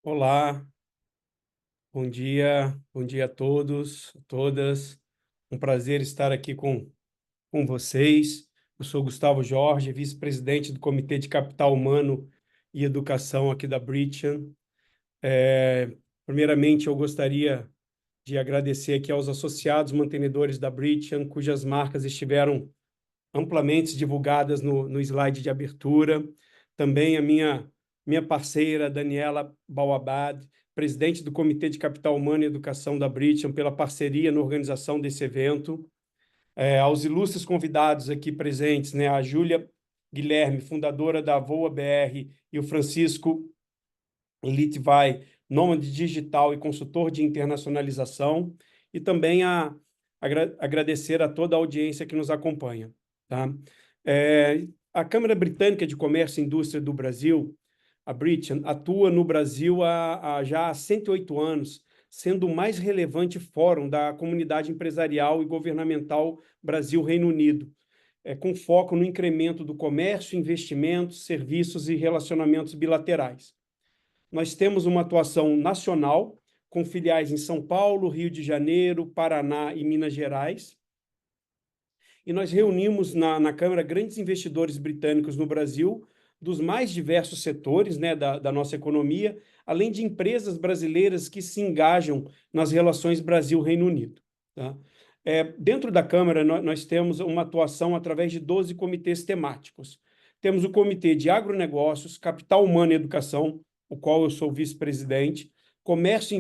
Olá, bom dia a todos, a todas. Um prazer estar aqui com vocês. Eu sou Gustavo Jorge, vice-presidente do Comitê de Capital Humano e Educação aqui da Britian. Primeiramente, eu gostaria de agradecer aqui aos associados mantenedores da Britian, cujas marcas estiveram amplamente divulgadas no slide de abertura. Também a minha parceira, Daniela Bauabad, presidente do Comitê de Capital Humano e Educação da Britian, pela parceria na organização desse evento. Aos ilustres convidados aqui presentes, né, a Júlia Guilherme, fundadora da Voa BR, e o Francisco Litvai, nômade digital e consultor de internacionalização, e também agradecer a toda a audiência que nos acompanha. Tá? A Câmara Britânica de Comércio e Indústria do Brasil, a Britian, atua no Brasil já há 108 anos, sendo o mais relevante fórum da comunidade empresarial e governamental Brasil-Reino Unido, com foco no incremento do comércio, investimentos, serviços e relacionamentos bilaterais. Nós temos uma atuação nacional, com filiais em São Paulo, Rio de Janeiro, Paraná e Minas Gerais. E nós reunimos na Câmara grandes investidores britânicos no Brasil, dos mais diversos setores, né, da nossa economia, além de empresas brasileiras que se engajam nas relações Brasil-Reino Unido. Tá? Dentro da Câmara, nós temos uma atuação através de 12 comitês temáticos. Temos o Comitê de Agronegócios, Capital Humano e Educação, o qual eu sou vice-presidente, Comércio e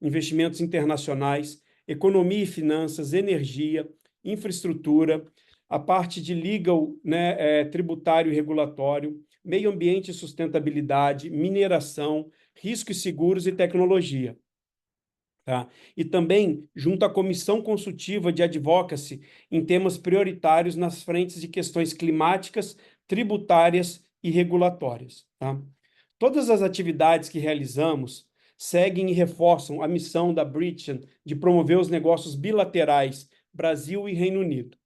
Investimentos Internacionais, Economia e Finanças, Energia, Infraestrutura, a parte de legal, né, tributário e regulatório, meio ambiente e sustentabilidade, mineração, riscos seguros e tecnologia. Tá? E também junto à Comissão Consultiva de Advocacy em temas prioritários nas frentes de questões climáticas, tributárias e regulatórias. Tá? Todas as atividades que realizamos seguem e reforçam a missão da Britian de promover os negócios bilaterais Brasil e Reino Unido,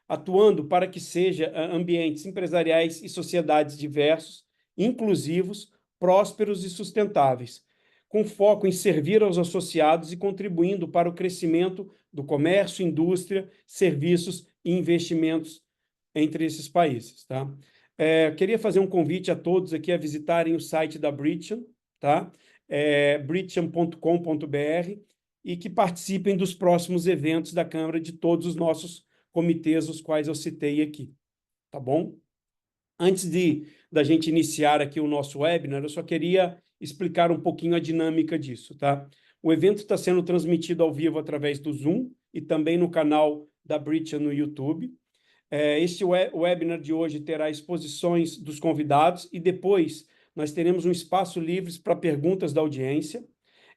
atuando para que sejam ambientes empresariais e sociedades diversos, inclusivos, prósperos e sustentáveis, com foco em servir aos associados e contribuindo para o crescimento do comércio, indústria, serviços e investimentos entre esses países. Tá? Queria fazer um convite a todos aqui a visitarem o site da Britian, tá? britian.com.br, e que participem dos próximos eventos da Câmara de todos os nossos comitês, os quais eu citei aqui, tá bom? Antes da gente iniciar aqui o nosso webinar, eu só queria explicar um pouquinho a dinâmica disso, tá? O evento está sendo transmitido ao vivo através do Zoom e também no canal da Britian no YouTube. Este webinar de hoje terá exposições dos convidados e depois nós teremos um espaço livre para perguntas da audiência.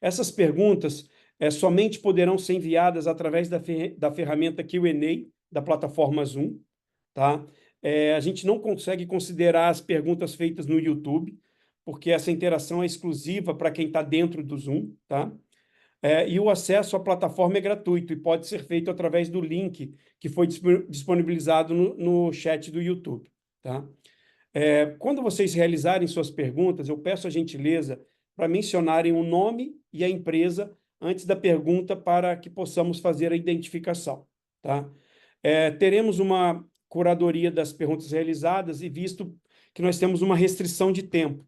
Essas perguntas somente poderão ser enviadas através da ferramenta Q&A da plataforma Zoom, tá? A gente não consegue considerar as perguntas feitas no YouTube, porque essa interação é exclusiva para quem está dentro do Zoom, tá? E o acesso à plataforma é gratuito e pode ser feito através do link que foi disponibilizado no chat do YouTube, tá? Quando vocês realizarem suas perguntas, eu peço a gentileza para mencionarem o nome e a empresa antes da pergunta para que possamos fazer a identificação, tá? Teremos uma curadoria das perguntas realizadas e visto que nós temos uma restrição de tempo.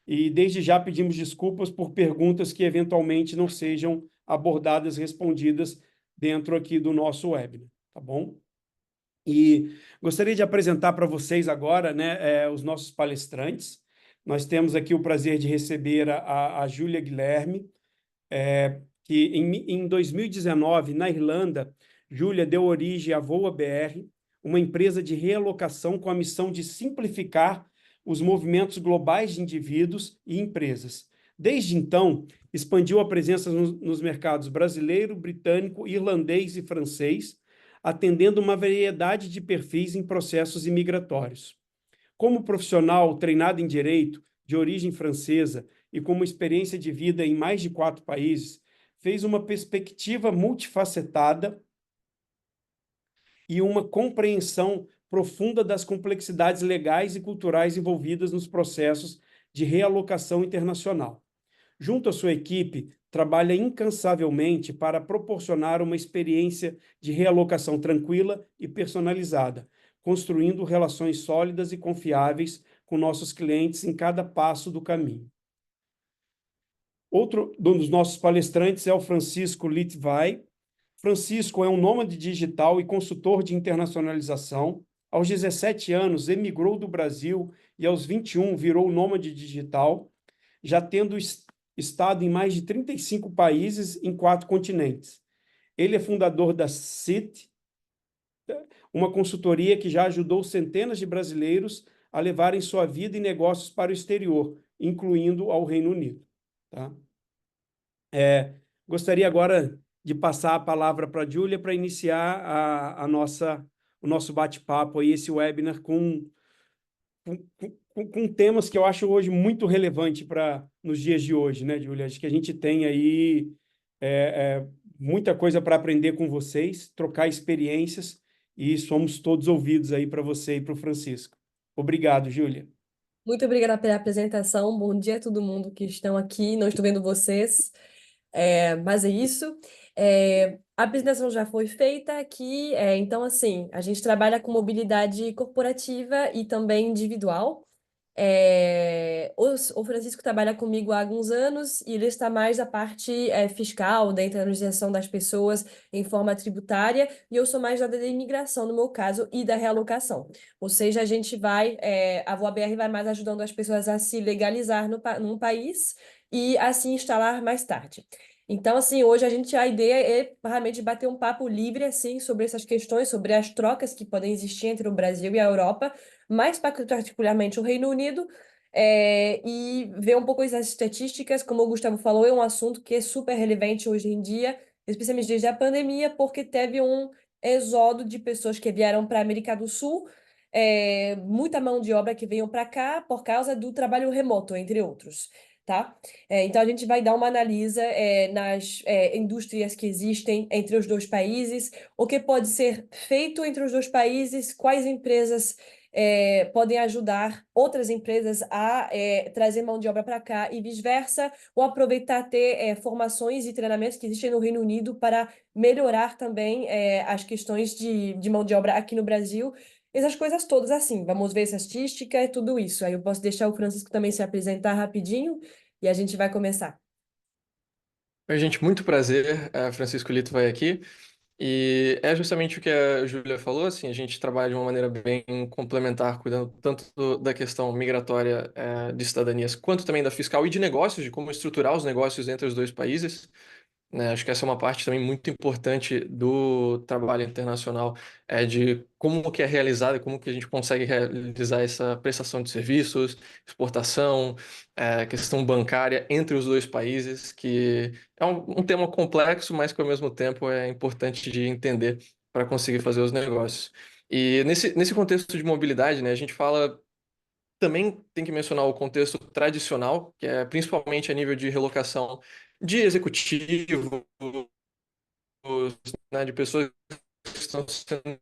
E desde já pedimos desculpas por perguntas que eventualmente não sejam abordadas, respondidas dentro aqui do nosso webinar, tá bom? E gostaria de apresentar para vocês agora, né, os nossos palestrantes. Nós temos aqui o prazer de receber a Júlia Guilherme, que em 2019, na Irlanda, Júlia deu origem à Voa BR, uma empresa de realocação com a missão de simplificar os movimentos globais de indivíduos e empresas. Desde então, expandiu a presença nos mercados brasileiro, britânico, irlandês e francês, atendendo uma variedade de perfis em processos imigratórios. Como profissional treinado em direito, de origem francesa e com uma experiência de vida em mais de 4 países, fez uma perspectiva multifacetada e uma compreensão profunda das complexidades legais e culturais envolvidas nos processos de realocação internacional. junto à sua equipe, trabalha incansavelmente para proporcionar uma experiência de realocação tranquila e personalizada, construindo relações sólidas e confiáveis com nossos clientes em cada passo do caminho. Outro dos nossos palestrantes é o Francisco Litvai. Francisco é um nômade digital e consultor de internacionalização. Aos 17 anos, emigrou do Brasil e aos 21 virou nômade digital, já tendo estado em mais de 35 países em 4 continentes. Ele é fundador da CIT, uma consultoria que já ajudou centenas de brasileiros a levarem sua vida e negócios para o exterior, incluindo ao Reino Unido. Tá? Gostaria agora de passar a palavra para a Júlia para iniciar o nosso bate-papo, aí, esse webinar com temas que eu acho hoje muito relevante nos dias de hoje, né, Júlia? Acho que a gente tem aí muita coisa para aprender com vocês, trocar experiências, e somos todos ouvidos aí para você e para o Francisco. Obrigado, Júlia. Muito obrigada pela apresentação. Bom dia a todo mundo que estão aqui. Não estou vendo vocês, mas é isso. A apresentação já foi feita aqui. Então, assim, a gente trabalha com mobilidade corporativa e também individual. O Francisco trabalha comigo há alguns anos e ele está mais da parte fiscal, da internalização das pessoas em forma tributária, e eu sou mais da imigração, no meu caso, e da realocação. Ou seja, a gente a VoaBR vai mais ajudando as pessoas a se legalizar num país e a se instalar mais tarde. Então, assim, hoje a ideia é realmente bater um papo livre, assim, sobre essas questões, sobre as trocas que podem existir entre o Brasil e a Europa, mais particularmente o Reino Unido, e ver um pouco as estatísticas. Como o Gustavo falou, é um assunto que é super relevante hoje em dia, especialmente desde a pandemia, porque teve um exodo de pessoas que vieram para a América do Sul, muita mão de obra que veio para cá por causa do trabalho remoto, entre outros. Tá? Então, a gente vai dar uma analisa nas indústrias que existem entre os dois países, o que pode ser feito entre os dois países, quais empresas podem ajudar outras empresas a trazer mão de obra para cá e vice-versa, ou aproveitar ter formações e treinamentos que existem no Reino Unido para melhorar também as questões de mão de obra aqui no Brasil. Essas coisas todas assim, vamos ver estatística e tudo isso. Aí eu posso deixar o Francisco também se apresentar rapidinho e a gente vai começar. Oi, gente, muito prazer. Francisco Lito vai aqui. E é justamente o que a Júlia falou, assim, a gente trabalha de uma maneira bem complementar, cuidando tanto da questão migratória, de cidadanias, quanto também da fiscal e de negócios, de como estruturar os negócios entre os dois países, né? Acho que essa é uma parte também muito importante do trabalho internacional, de como que é realizado e como que a gente consegue realizar essa prestação de serviços, exportação, questão bancária entre os dois países, que é um tema complexo, mas que ao mesmo tempo é importante de entender para conseguir fazer os negócios. E nesse contexto de mobilidade, né, a gente fala também tem que mencionar o contexto tradicional, que é principalmente a nível de relocação de executivos, né, de pessoas que estão sendo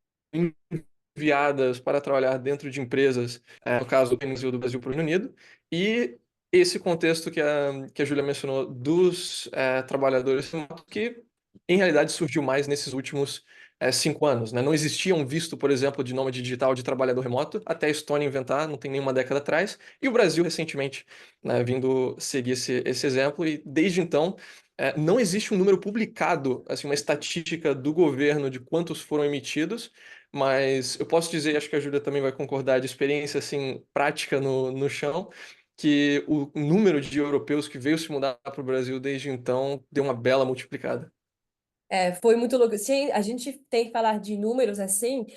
enviadas para trabalhar dentro de empresas, no caso do Brasil para o Reino Unido, e esse contexto que a Júlia mencionou dos trabalhadores remotos, que em realidade surgiu mais nesses últimos 5 anos. Né? Não existia um visto, por exemplo, de nômade digital de trabalhador remoto, até a Estônia inventar, não tem nenhuma década atrás, e o Brasil recentemente, né, vindo seguir esse exemplo, e desde então não existe um número publicado, assim, uma estatística do governo de quantos foram emitidos, mas eu posso dizer, acho que a Júlia também vai concordar, de experiência assim, prática no chão, que o número de europeus que veio se mudar para o Brasil desde então deu uma bela multiplicada. Foi muito louco. Se a gente tem que falar de números assim,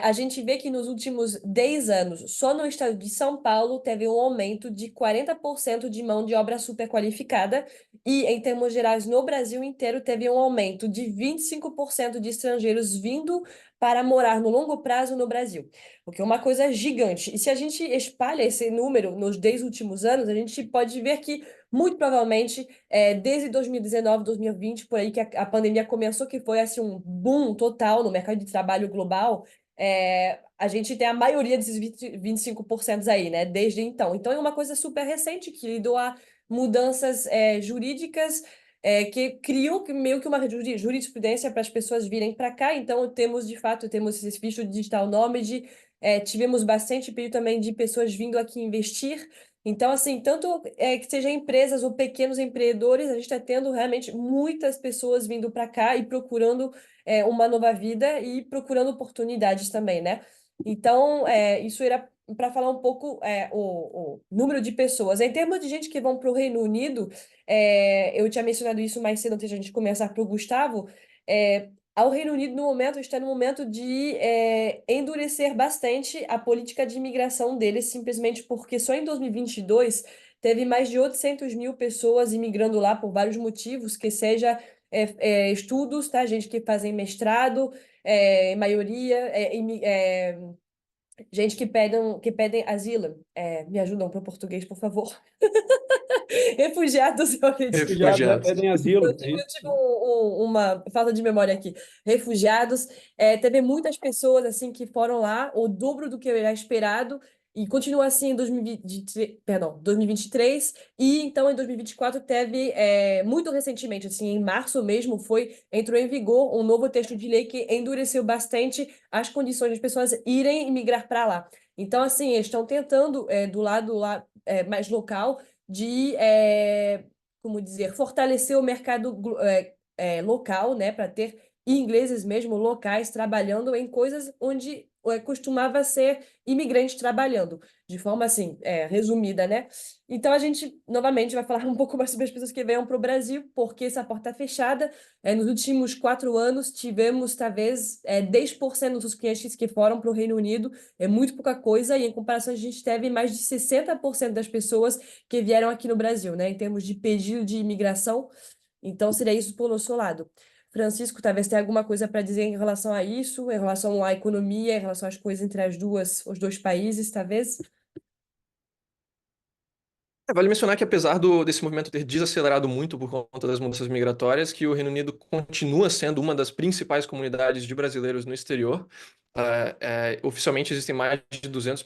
a gente vê que nos últimos 10 anos, só no estado de São Paulo, teve um aumento de 40% de mão de obra super qualificada, e em termos gerais, no Brasil inteiro, teve um aumento de 25% de estrangeiros vindo para morar no longo prazo no Brasil, o que é uma coisa gigante. E se a gente espalha esse número nos 10 últimos anos, a gente pode ver que, muito provavelmente, desde 2019, 2020, por aí que a pandemia começou, que foi assim um boom total no mercado de trabalho global, a gente tem a maioria desses 25% aí, né, desde então. Então é uma coisa super recente que lidou a mudanças jurídicas que criam meio que uma jurisprudência para as pessoas virem para cá. Então, de fato, temos esse visto digital nômade, tivemos bastante pedido também de pessoas vindo aqui investir. Então, assim, tanto que seja empresas ou pequenos empreendedores, a gente está tendo realmente muitas pessoas vindo para cá e procurando uma nova vida e procurando oportunidades também, né? Então, isso era para falar um pouco o número de pessoas. Em termos de gente que vão para o Reino Unido, eu tinha mencionado isso mais cedo antes de a gente começar para o Gustavo. Ao Reino Unido, no momento, está no momento de endurecer bastante a política de imigração deles, simplesmente porque só em 2022 teve mais de 800 mil pessoas imigrando lá por vários motivos, que seja estudos, tá? Gente que fazem mestrado, maioria, gente que pedem asilo. Me ajudam para o português, por favor. Refugiados, eu acredito. Refugiados Refugiados. pedem asilo, Eu tive uma falta de memória aqui. Refugiados, teve muitas pessoas assim que foram lá, o dobro do que era esperado, e continua assim em 2023, perdão, 2023, e então em 2024 teve, muito recentemente, assim, em março mesmo, entrou em vigor um novo texto de lei que endureceu bastante as condições das pessoas irem migrar para lá. Então, assim, eles estão tentando, do lado lá, mais local, de como dizer, fortalecer o mercado local, né, para ter ingleses mesmo locais trabalhando em coisas onde costumava ser imigrante trabalhando, de forma assim, resumida, né? Então a gente novamente vai falar um pouco mais sobre as pessoas que venham para o Brasil, porque essa porta está fechada. Nos últimos 4 anos tivemos talvez 10% dos clientes que foram para o Reino Unido, é muito pouca coisa, e em comparação a gente teve mais de 60% das pessoas que vieram aqui no Brasil, né, em termos de pedido de imigração. Então, seria isso por nosso lado. Francisco, talvez tenha alguma coisa para dizer em relação a isso, em relação à economia, em relação às coisas entre os dois países, talvez? Vale mencionar que apesar desse movimento ter desacelerado muito por conta das mudanças migratórias, que o Reino Unido continua sendo uma das principais comunidades de brasileiros no exterior. Oficialmente existem mais de 200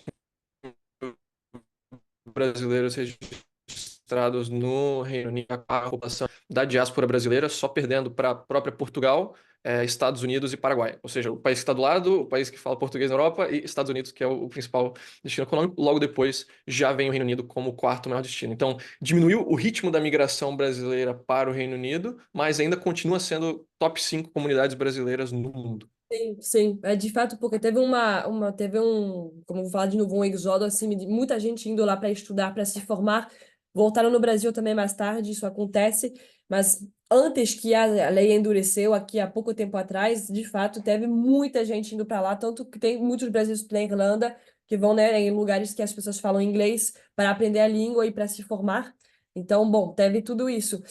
brasileiros registrados no Reino Unido, a população da diáspora brasileira, só perdendo para a própria Portugal, Estados Unidos e Paraguai. Ou seja, o país que está do lado, o país que fala português na Europa, e Estados Unidos, que é o principal destino econômico. Logo depois já vem o Reino Unido como o quarto maior destino. Então, diminuiu o ritmo da migração brasileira para o Reino Unido, mas ainda continua sendo top 5 comunidades brasileiras no mundo. Sim, sim, de fato, porque teve como eu vou falar de novo, um exódio assim, de muita gente indo lá para estudar, para se formar, voltaram no Brasil também mais tarde, isso acontece, mas antes que a lei endureceu, aqui há pouco tempo atrás, de fato, teve muita gente indo para lá, tanto que tem muitos brasileiros na Irlanda que vão, né, em lugares que as pessoas falam inglês para aprender a língua e para se formar. Então, bom, teve tudo isso.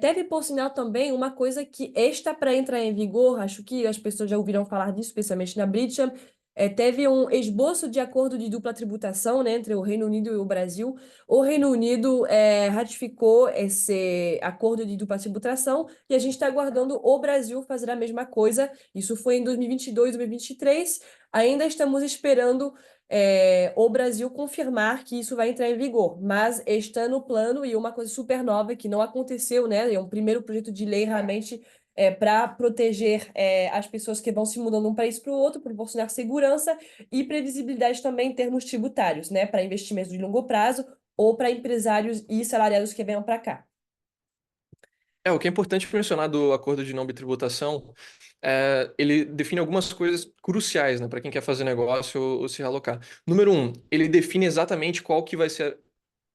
Teve, por sinal, também uma coisa que está para entrar em vigor, acho que as pessoas já ouviram falar disso, especialmente na Britisham. Teve um esboço de acordo de dupla tributação, né, entre o Reino Unido e o Brasil. O Reino Unido ratificou esse acordo de dupla tributação e a gente está aguardando o Brasil fazer a mesma coisa. Isso foi em 2022, 2023. Ainda estamos esperando o Brasil confirmar que isso vai entrar em vigor, mas está no plano e uma coisa super nova que não aconteceu, né? É um primeiro projeto de lei realmente para proteger as pessoas que vão se mudando de um país para o outro, proporcionar segurança e previsibilidade também em termos tributários, né? Para investimentos de longo prazo ou para empresários e salariados que venham para cá. O que é importante mencionar do acordo de não bitributação, ele define algumas coisas cruciais, né, para quem quer fazer negócio ou se realocar. Número um, ele define exatamente qual que vai ser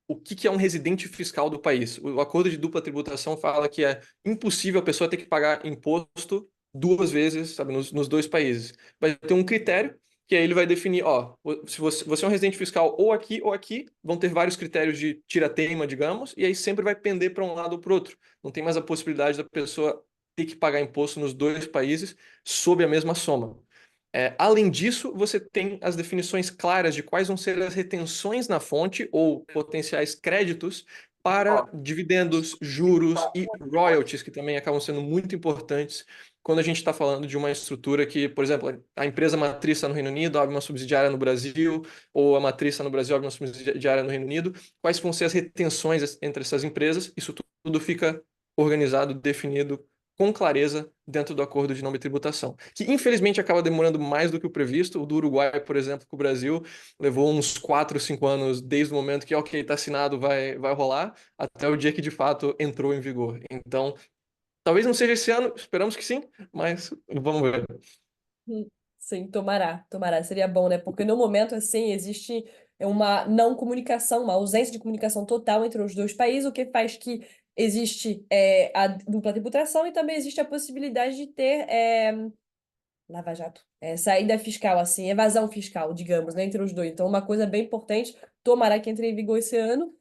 o que é um residente fiscal do país. O acordo de dupla tributação fala que é impossível a pessoa ter que pagar imposto 2 vezes, sabe, nos dois países. Vai ter um critério que aí ele vai definir, ó, se você é um residente fiscal ou aqui, vão ter vários critérios de tira-teima, digamos, e aí sempre vai pender para um lado ou para o outro. Não tem mais a possibilidade da pessoa ter que pagar imposto nos dois países sob a mesma soma. Além disso, você tem as definições claras de quais vão ser as retenções na fonte ou potenciais créditos para dividendos, juros e royalties, que também acabam sendo muito importantes quando a gente está falando de uma estrutura que, por exemplo, a empresa matriz está no Reino Unido, abre uma subsidiária no Brasil, ou a matriz está no Brasil, abre uma subsidiária no Reino Unido, quais vão ser as retenções entre essas empresas? Isso tudo fica organizado, definido com clareza dentro do acordo de não tributação, que infelizmente acaba demorando mais do que o previsto. O do Uruguai, por exemplo, com o Brasil, levou uns 4, 5 anos desde o momento que, ok, está assinado, vai rolar, até o dia que de fato entrou em vigor. Então, talvez não seja esse ano, esperamos que sim, mas vamos ver. Sim, tomará, tomará. Seria bom, né? Porque no momento, assim, existe uma não comunicação, uma ausência de comunicação total entre os dois países, o que faz que existe a dupla tributação e também existe a possibilidade de ter lava-jato, saída fiscal, assim, evasão fiscal, digamos, né, entre os dois. Então, uma coisa bem importante, tomara que entre em vigor esse ano.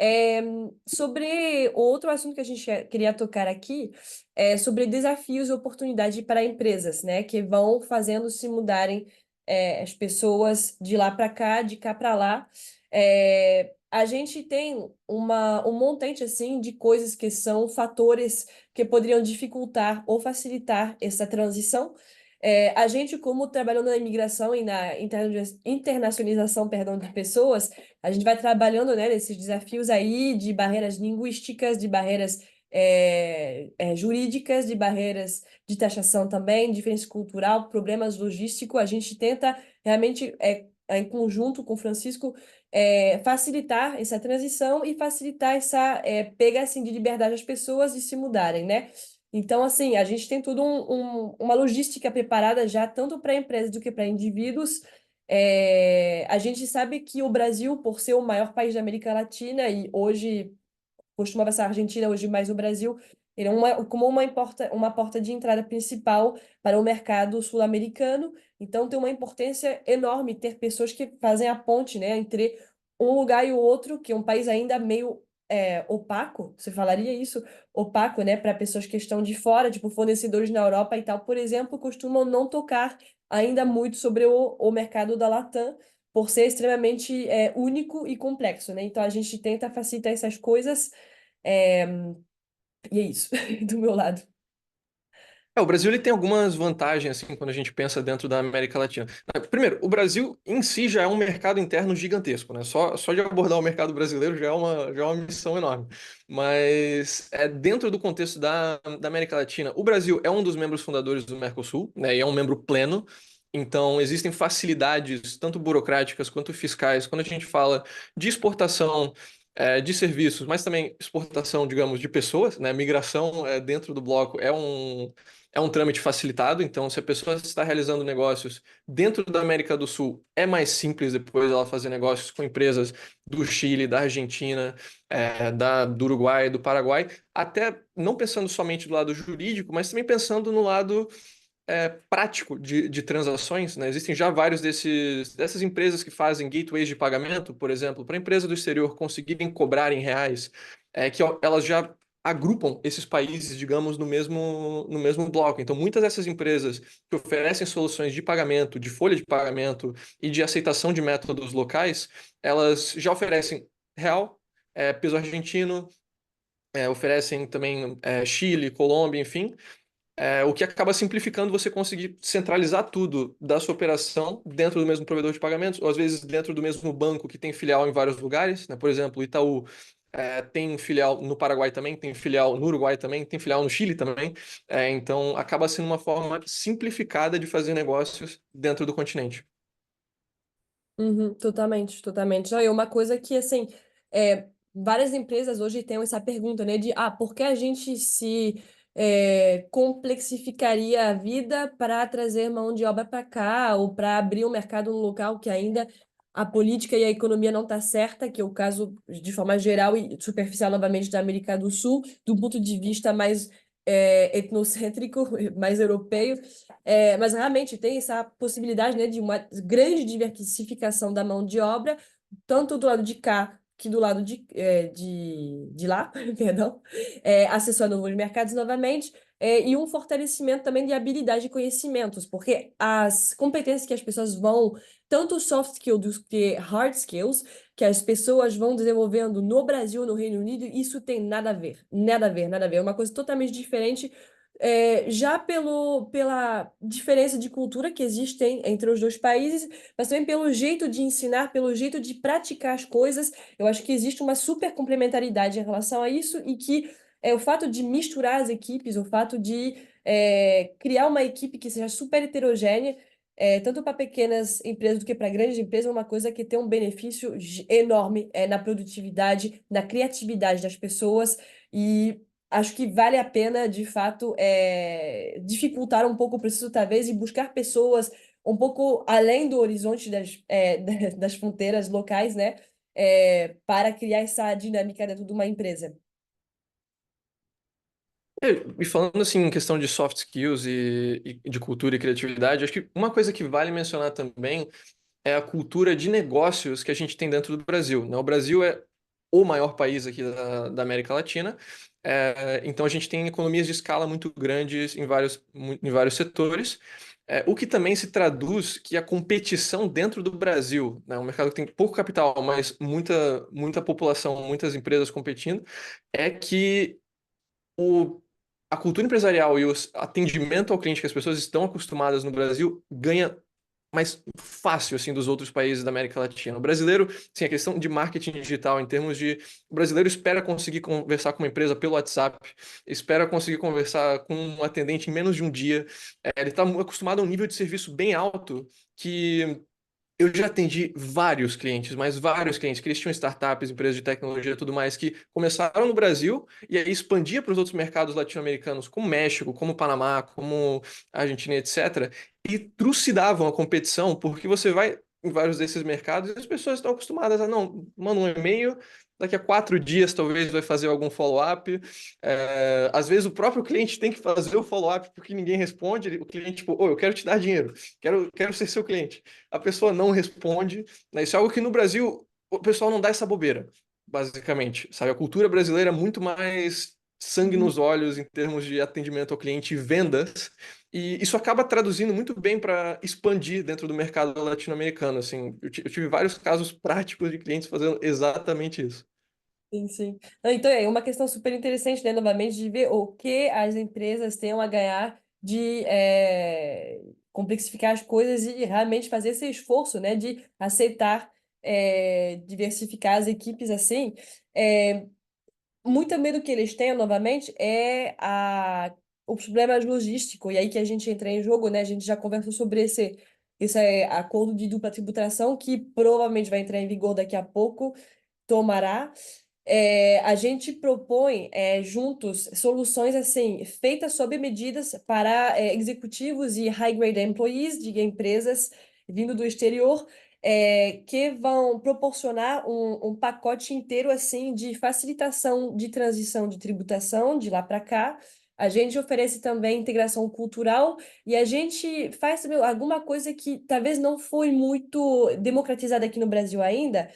É, sobre outro assunto que a gente queria tocar aqui, é sobre desafios e oportunidades para empresas, né, que vão fazendo se mudarem as pessoas de lá para cá, de cá para lá. A gente tem um montante assim de coisas que são fatores que poderiam dificultar ou facilitar essa transição. A gente, como trabalhando na imigração e na internacionalização, perdão, de pessoas, a gente vai trabalhando, né, nesses desafios aí de barreiras linguísticas, de barreiras jurídicas, de barreiras de taxação também, diferença cultural, problemas logísticos. A gente tenta realmente, em conjunto com o Francisco, facilitar essa transição e facilitar essa pega assim, de liberdade às pessoas de se mudarem, né? Então, assim, a gente tem tudo uma logística preparada já, tanto para empresas do que para indivíduos. A gente sabe que o Brasil, por ser o maior país da América Latina, e hoje costumava ser a Argentina, hoje mais o Brasil, ele é como uma porta de entrada principal para o mercado sul-americano. Então, tem uma importância enorme ter pessoas que fazem a ponte, né, entre um lugar e o outro, que é um país ainda meio opaco, você falaria isso? Opaco, né, para pessoas que estão de fora, tipo fornecedores na Europa e tal, por exemplo, costumam não tocar ainda muito sobre o mercado da Latam, por ser extremamente único e complexo, né? Então a gente tenta facilitar essas coisas, é, e é isso, do meu lado. O Brasil ele tem algumas vantagens assim quando a gente pensa dentro da América Latina. Primeiro, o Brasil em si já é um mercado interno gigantesco, né? Só de abordar o mercado brasileiro já é uma missão enorme. Mas dentro do contexto da América Latina, o Brasil é um dos membros fundadores do Mercosul, né? E é um membro pleno. Então, existem facilidades, tanto burocráticas quanto fiscais, quando a gente fala de exportação de serviços, mas também exportação, digamos, de pessoas, né? Migração dentro do bloco é um trâmite facilitado, então se a pessoa está realizando negócios dentro da América do Sul, é mais simples depois ela fazer negócios com empresas do Chile, da Argentina, do Uruguai, do Paraguai, até não pensando somente do lado jurídico, mas também pensando no lado prático de transações, né? Existem já vários dessas empresas que fazem gateways de pagamento, por exemplo, para a empresa do exterior conseguirem cobrar em reais, que elas já agrupam esses países, digamos, no mesmo bloco. Então, muitas dessas empresas que oferecem soluções de pagamento, de folha de pagamento e de aceitação de métodos locais, elas já oferecem real, peso argentino, oferecem também Chile, Colômbia, enfim. O que acaba simplificando você conseguir centralizar tudo da sua operação dentro do mesmo provedor de pagamentos, ou às vezes dentro do mesmo banco que tem filial em vários lugares, né? Por exemplo, o Itaú tem filial no Paraguai também, tem filial no Uruguai também, tem filial no Chile também. Então, acaba sendo uma forma simplificada de fazer negócios dentro do continente. Uhum, totalmente, totalmente. Não, e uma coisa que, assim, várias empresas hoje têm essa pergunta, né, de, por que a gente se complexificaria a vida para trazer mão de obra para cá, ou para abrir um mercado no local que ainda a política e a economia não está certa, que é o caso, de forma geral e superficial, novamente, da América do Sul, do ponto de vista mais etnocêntrico, mais europeu. Mas realmente tem essa possibilidade, né, de uma grande diversificação da mão de obra, tanto do lado de cá que do lado de lá, perdão, acessou a novos mercados novamente, e um fortalecimento também de habilidade e conhecimentos, porque as competências que as pessoas vão, tanto soft skills que hard skills, que as pessoas vão desenvolvendo no Brasil, no Reino Unido, isso tem nada a ver, nada a ver, nada a ver. É uma coisa totalmente diferente já pela diferença de cultura que existe entre os dois países, mas também pelo jeito de ensinar, pelo jeito de praticar as coisas. Eu acho que existe uma super complementaridade em relação a isso e que o fato de misturar as equipes, o fato de criar uma equipe que seja super heterogênea, tanto para pequenas empresas do que para grandes empresas, é uma coisa que tem um benefício enorme na produtividade, na criatividade das pessoas e acho que vale a pena, de fato, dificultar um pouco o processo, talvez, e buscar pessoas um pouco além do horizonte das fronteiras locais, né? Para criar essa dinâmica dentro de uma empresa. E falando assim em questão de soft skills e de cultura e criatividade, acho que uma coisa que vale mencionar também é a cultura de negócios que a gente tem dentro do Brasil, né? O Brasil é o maior país aqui da América Latina, então a gente tem economias de escala muito grandes em vários setores, o que também se traduz que a competição dentro do Brasil, né, um mercado que tem pouco capital, mas muita população, muitas empresas competindo, é que a cultura empresarial e o atendimento ao cliente que as pessoas estão acostumadas no Brasil ganha mais fácil assim dos outros países da América Latina. O brasileiro, sim, a questão de marketing digital em termos de o brasileiro espera conseguir conversar com uma empresa pelo WhatsApp, espera conseguir conversar com um atendente em menos de um dia. Ele está acostumado a um nível de serviço bem alto que eu já atendi vários clientes, mas vários clientes que eles tinham startups, empresas de tecnologia e tudo mais, que começaram no Brasil e aí expandia para os outros mercados latino-americanos, como México, como Panamá, como Argentina, etc. E trucidavam a competição, porque você vai em vários desses mercados e as pessoas estão acostumadas a, não, manda um e-mail, daqui a 4 dias talvez vai fazer algum follow-up. Às vezes o próprio cliente tem que fazer o follow-up porque ninguém responde. O cliente, tipo, eu quero te dar dinheiro, quero ser seu cliente. A pessoa não responde, né? Isso é algo que no Brasil o pessoal não dá essa bobeira, basicamente, sabe? A cultura brasileira é muito mais sangue Uhum. nos olhos em termos de atendimento ao cliente e vendas, e isso acaba traduzindo muito bem para expandir dentro do mercado latino-americano, assim. Eu tive vários casos práticos de clientes fazendo exatamente isso. Sim, sim. Não, então, é uma questão super interessante, né, novamente, de ver o que as empresas têm a ganhar de complexificar as coisas e realmente fazer esse esforço, né, de aceitar diversificar as equipes assim. É, muito medo que eles tenham, novamente, os problemas logísticos, e aí que a gente entra em jogo, né, a gente já conversou sobre esse acordo de dupla tributação, que provavelmente vai entrar em vigor daqui a pouco, tomará. A gente propõe juntos soluções assim feitas sob medidas para executivos e high-grade employees de empresas vindo do exterior que vão proporcionar um pacote inteiro assim de facilitação de transição de tributação de lá para cá. A gente oferece também integração cultural e a gente faz também alguma coisa que talvez não foi muito democratizada aqui no Brasil ainda,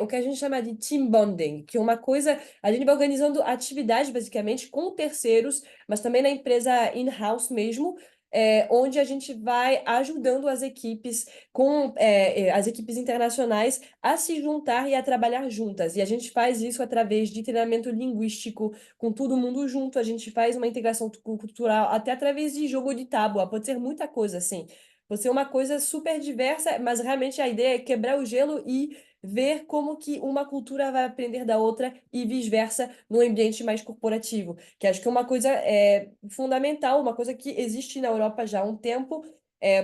o que a gente chama de team bonding, que é uma coisa, a gente vai organizando atividades basicamente com terceiros, mas também na empresa in-house mesmo, onde a gente vai ajudando as equipes as equipes internacionais a se juntar e a trabalhar juntas. E a gente faz isso através de treinamento linguístico com todo mundo junto, a gente faz uma integração cultural até através de jogo de tábua, pode ser muita coisa assim. Pode ser uma coisa super diversa, mas realmente a ideia é quebrar o gelo e ver como que uma cultura vai aprender da outra e vice-versa no ambiente mais corporativo, que acho que é uma coisa fundamental, uma coisa que existe na Europa já há um tempo.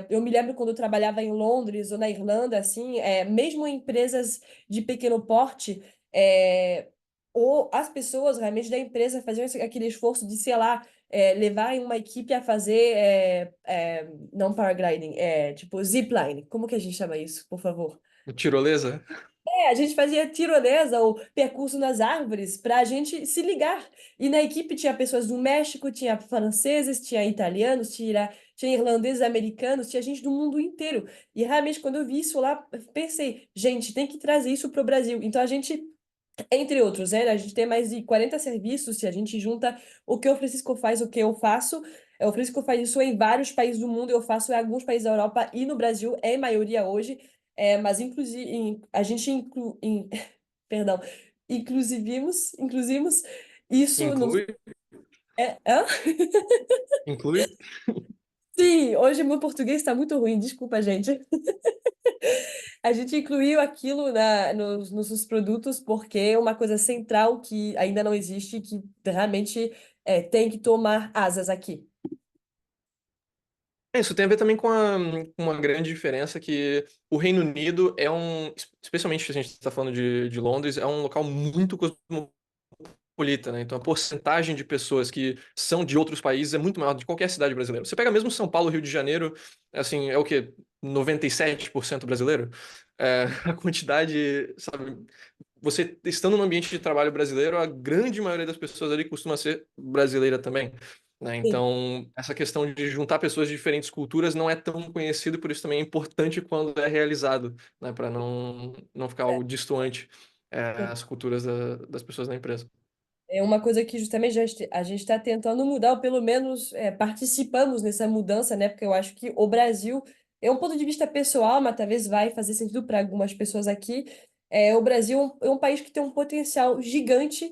Eu me lembro quando eu trabalhava em Londres ou na Irlanda, assim, mesmo em empresas de pequeno porte, ou as pessoas realmente da empresa faziam aquele esforço de, sei lá, levar uma equipe a fazer não paragliding, tipo zipline. Como que a gente chama isso, por favor? Tirolesa? A gente fazia tirolesa ou percurso nas árvores para a gente se ligar. E na equipe tinha pessoas do México, tinha franceses, tinha italianos, tinha irlandeses, americanos, tinha gente do mundo inteiro. E realmente, quando eu vi isso lá, eu pensei, gente, tem que trazer isso para o Brasil. Então a gente, entre outros, né? A gente tem mais de 40 serviços, se a gente junta o que o Francisco faz, o que eu faço. O Francisco faz isso em vários países do mundo, eu faço em alguns países da Europa e no Brasil, é em maioria hoje. Mas inclusive a gente perdão, inclusivimos isso Inclui? Hã? Inclui? Sim, hoje meu português está muito ruim, desculpa, gente. A gente incluiu aquilo nos nossos produtos porque é uma coisa central que ainda não existe, que realmente tem que tomar asas aqui. Isso tem a ver também com uma grande diferença que o Reino Unido é especialmente se a gente está falando de Londres, é um local muito cosmopolita, né? Então a porcentagem de pessoas que são de outros países é muito maior do que qualquer cidade brasileira. Você pega mesmo São Paulo, Rio de Janeiro, assim, é o quê? 97% brasileiro? A quantidade, sabe? Você estando no ambiente de trabalho brasileiro, a grande maioria das pessoas ali costuma ser brasileira também, né? Sim. Então, essa questão de juntar pessoas de diferentes culturas não é tão conhecido, por isso também é importante quando é realizado, né? Para não ficar algo distoante, Sim. as culturas das pessoas na empresa. É uma coisa que justamente a gente está tentando mudar, ou pelo menos participamos nessa mudança, né? Porque eu acho que o Brasil, é um ponto de vista pessoal, mas talvez vai fazer sentido para algumas pessoas aqui. O Brasil é um país que tem um potencial gigante,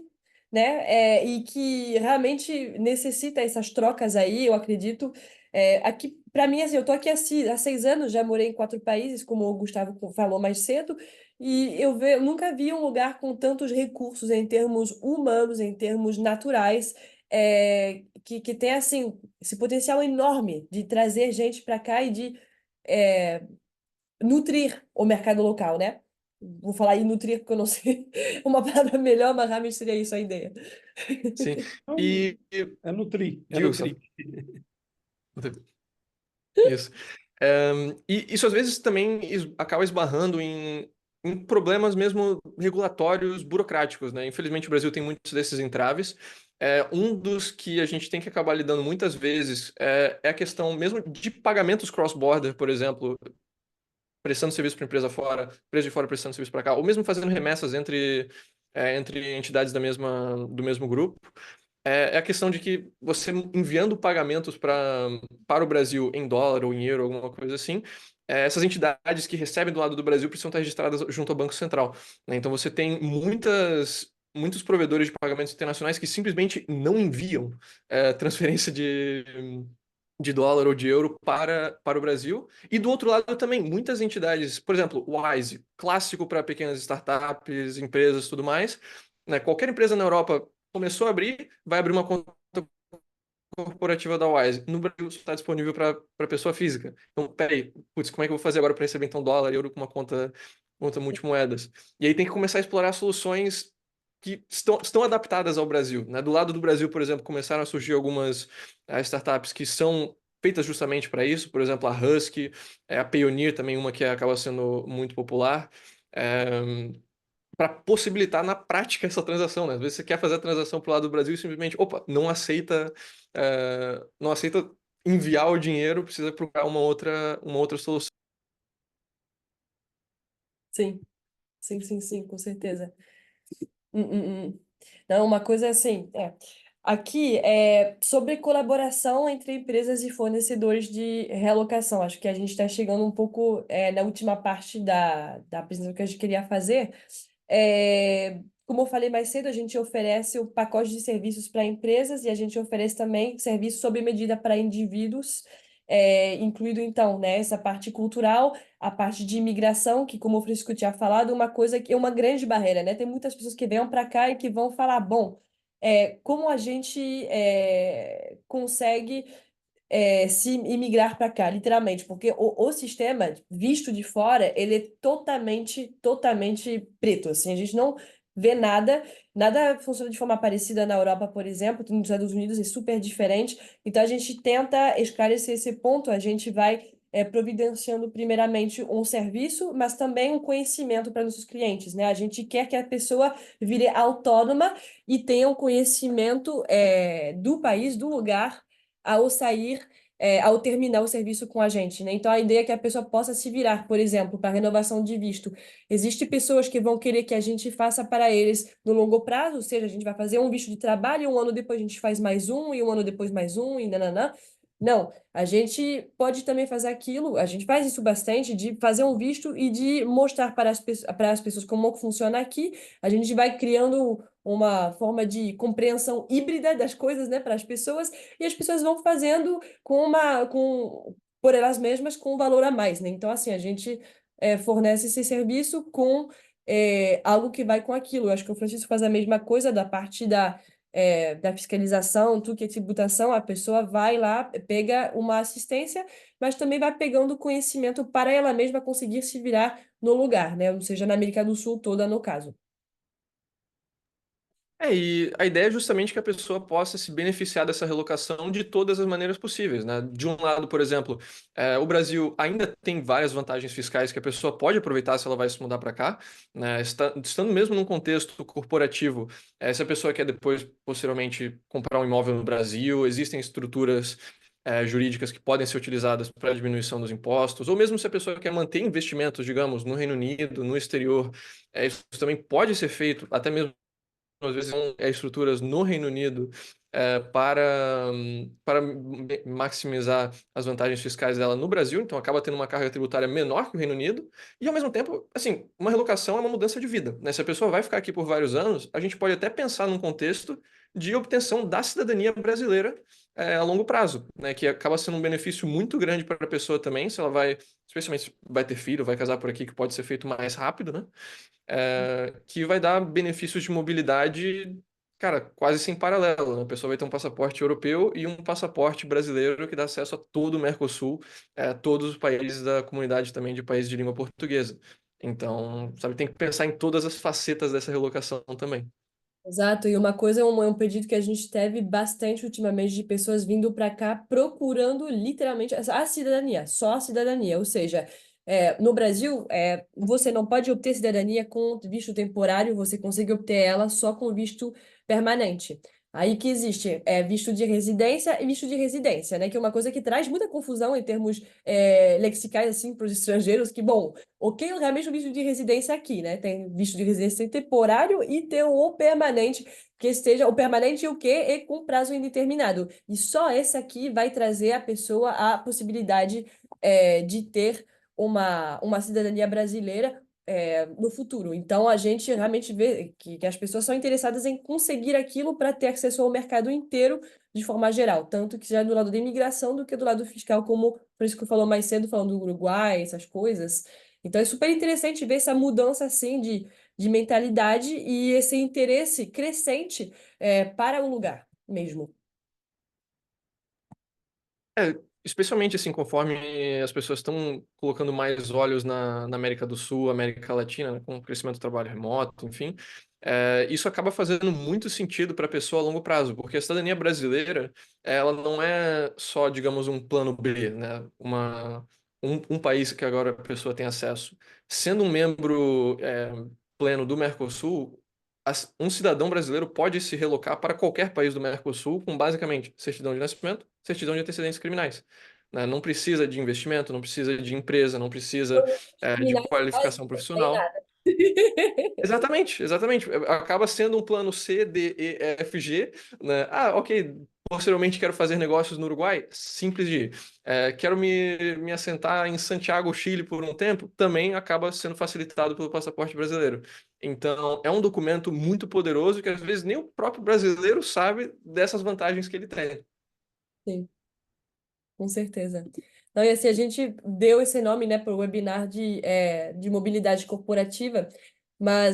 né? E que realmente necessita essas trocas aí, eu acredito. Aqui, para mim, assim, eu tô aqui há 6 anos, já morei em 4 países, como o Gustavo falou mais cedo. E eu nunca vi um lugar com tantos recursos em termos humanos, em termos naturais, que tem assim esse potencial enorme de trazer gente para cá e de é, nutrir o mercado local, né? Vou falar em nutrir porque eu não sei uma palavra melhor, mas realmente seria isso a ideia. Sim. Então, E é nutrir, é diga, Gustavo. nutrir. Isso. E isso às vezes também acaba esbarrando em problemas mesmo regulatórios, burocráticos, né? Infelizmente o Brasil tem muitos desses entraves. Um dos que a gente tem que acabar lidando muitas vezes é a questão mesmo de pagamentos cross-border, por exemplo, prestando serviço para empresa fora, empresa de fora prestando serviço para cá, ou mesmo fazendo remessas entre entidades do mesmo grupo. É a questão de que você enviando pagamentos para o Brasil em dólar ou em euro, alguma coisa assim, essas entidades que recebem do lado do Brasil precisam estar registradas junto ao Banco Central, né? Então você tem muitos provedores de pagamentos internacionais que simplesmente não enviam transferência de dólar ou de euro para o Brasil. E do outro lado também, muitas entidades, por exemplo, o Wise, clássico para pequenas startups, empresas, tudo mais, né? Qualquer empresa na Europa começou a abrir, vai abrir uma conta corporativa da Wise. No Brasil está disponível para pessoa física. Então, peraí, putz, como é que eu vou fazer agora para receber então dólar, euro com uma conta multimoedas? E aí tem que começar a explorar soluções que estão adaptadas ao Brasil, né? Do lado do Brasil, por exemplo, começaram a surgir algumas startups que são feitas justamente para isso, por exemplo, a Husky, a Payoneer também, uma que acaba sendo muito popular. Para possibilitar na prática essa transação, né? Às vezes você quer fazer a transação para o lado do Brasil e simplesmente, opa, não aceita enviar o dinheiro, precisa procurar uma outra solução. Sim, sim, sim, sim, com certeza. Hum. Não, uma coisa assim, aqui é sobre colaboração entre empresas e fornecedores de realocação. Acho que a gente está chegando um pouco na última parte da apresentação que a gente queria fazer. Como eu falei mais cedo, a gente oferece o pacote de serviços para empresas e a gente oferece também serviço sob medida para indivíduos, incluído então, né, essa parte cultural, a parte de imigração, que como o Francisco tinha falado, uma coisa que é uma grande barreira, né? Tem muitas pessoas que vêm para cá e que vão falar, bom, como a gente consegue se imigrar para cá, literalmente, porque o sistema visto de fora, ele é totalmente preto, assim, a gente não vê nada funciona de forma parecida na Europa, por exemplo, nos Estados Unidos é super diferente, então a gente tenta esclarecer esse ponto, a gente vai providenciando primeiramente um serviço, mas também um conhecimento para nossos clientes, né? A gente quer que a pessoa vire autônoma e tenha um conhecimento do país, do lugar, ao sair, ao terminar o serviço com a gente, né? Então, a ideia é que a pessoa possa se virar, por exemplo, para renovação de visto. Existem pessoas que vão querer que a gente faça para eles no longo prazo, ou seja, a gente vai fazer um visto de trabalho, e um ano depois a gente faz mais um, e um ano depois mais um, e nananã. Não, a gente pode também fazer aquilo, a gente faz isso bastante, de fazer um visto e de mostrar para as pessoas como funciona aqui. A gente vai criando uma forma de compreensão híbrida das coisas, né, para as pessoas, e as pessoas vão fazendo por elas mesmas com um valor a mais, né? Então, assim, a gente fornece esse serviço com algo que vai com aquilo. Eu acho que o Francisco faz a mesma coisa da parte da fiscalização, tudo que é tributação, a pessoa vai lá, pega uma assistência, mas também vai pegando conhecimento para ela mesma conseguir se virar no lugar, né? Ou seja, na América do Sul toda, no caso. E a ideia é justamente que a pessoa possa se beneficiar dessa relocação de todas as maneiras possíveis, né? De um lado, por exemplo, o Brasil ainda tem várias vantagens fiscais que a pessoa pode aproveitar se ela vai se mudar para cá, né? Estando mesmo num contexto corporativo, se a pessoa quer depois, posteriormente, comprar um imóvel no Brasil, existem estruturas jurídicas que podem ser utilizadas para diminuição dos impostos, ou mesmo se a pessoa quer manter investimentos, digamos, no Reino Unido, no exterior, isso também pode ser feito, até mesmo às vezes são estruturas no Reino Unido para maximizar as vantagens fiscais dela no Brasil, então acaba tendo uma carga tributária menor que o Reino Unido, e ao mesmo tempo, assim, uma relocação é uma mudança de vida, né? Se a pessoa vai ficar aqui por vários anos, a gente pode até pensar num contexto de obtenção da cidadania brasileira a longo prazo, né? Que acaba sendo um benefício muito grande para a pessoa também, se ela vai, especialmente se vai ter filho, vai casar por aqui, que pode ser feito mais rápido, né? Que vai dar benefícios de mobilidade, cara, quase sem paralelo, né? A pessoa vai ter um passaporte europeu e um passaporte brasileiro que dá acesso a todo o Mercosul, todos os países da comunidade também de países de língua portuguesa. Então, sabe, tem que pensar em todas as facetas dessa relocação também. Exato, e uma coisa é um pedido que a gente teve bastante ultimamente de pessoas vindo para cá procurando literalmente a cidadania, só a cidadania. Ou seja, no Brasil, você não pode obter cidadania com visto temporário, você consegue obter ela só com visto permanente. Aí que existe visto de residência e visto de residência, né? Que é uma coisa que traz muita confusão em termos lexicais, assim, para os estrangeiros, que, bom, ok, eu realmente o visto de residência aqui, né? Tem visto de residência temporário e tem o permanente, que esteja o permanente e o quê? E com prazo indeterminado. E só esse aqui vai trazer a pessoa a possibilidade de ter uma cidadania brasileira no futuro. Então, a gente realmente vê que as pessoas são interessadas em conseguir aquilo para ter acesso ao mercado inteiro de forma geral, tanto que já do lado da imigração do que do lado fiscal, como por isso que eu falou mais cedo, falando do Uruguai, essas coisas. Então é super interessante ver essa mudança assim de mentalidade e esse interesse crescente para o lugar mesmo. Especialmente assim, conforme as pessoas estão colocando mais olhos na América do Sul, América Latina, né, com o crescimento do trabalho remoto, enfim, isso acaba fazendo muito sentido para a pessoa a longo prazo, porque a cidadania brasileira, ela não é só, digamos, um plano B, né, um país que agora a pessoa tem acesso. Sendo um membro pleno do Mercosul, um cidadão brasileiro pode se relocar para qualquer país do Mercosul com basicamente certidão de nascimento, certidão de antecedentes criminais. Né? Não precisa de investimento, não precisa de empresa, não precisa de Terminar qualificação sozinho, sem profissional. nada. Exatamente, exatamente. Acaba sendo um plano C, D, E, F, G, né? Ah, ok. Posteriormente quero fazer negócios no Uruguai, simples de ir. Quero me assentar em Santiago, Chile, por um tempo, também acaba sendo facilitado pelo passaporte brasileiro. Então, é um documento muito poderoso que às vezes nem o próprio brasileiro sabe dessas vantagens que ele tem. Sim, com certeza. Não, e assim, a gente deu esse nome, né, para o webinar de mobilidade corporativa,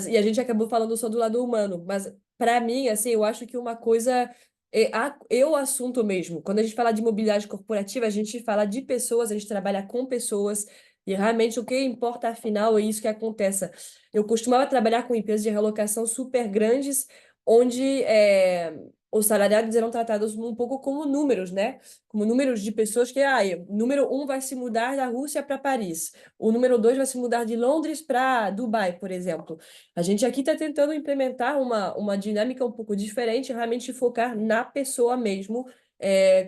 e a gente acabou falando só do lado humano, mas para mim, assim, eu acho que uma coisa é o assunto mesmo. Quando a gente fala de mobilidade corporativa, a gente fala de pessoas, a gente trabalha com pessoas, e realmente o que importa, afinal, é isso que aconteça. Eu costumava trabalhar com empresas de relocação super grandes, onde os salariados eram tratados um pouco como números, né? Como números de pessoas que, número um vai se mudar da Rússia para Paris, o número dois vai se mudar de Londres para Dubai, por exemplo. A gente aqui está tentando implementar uma dinâmica um pouco diferente, realmente focar na pessoa mesmo,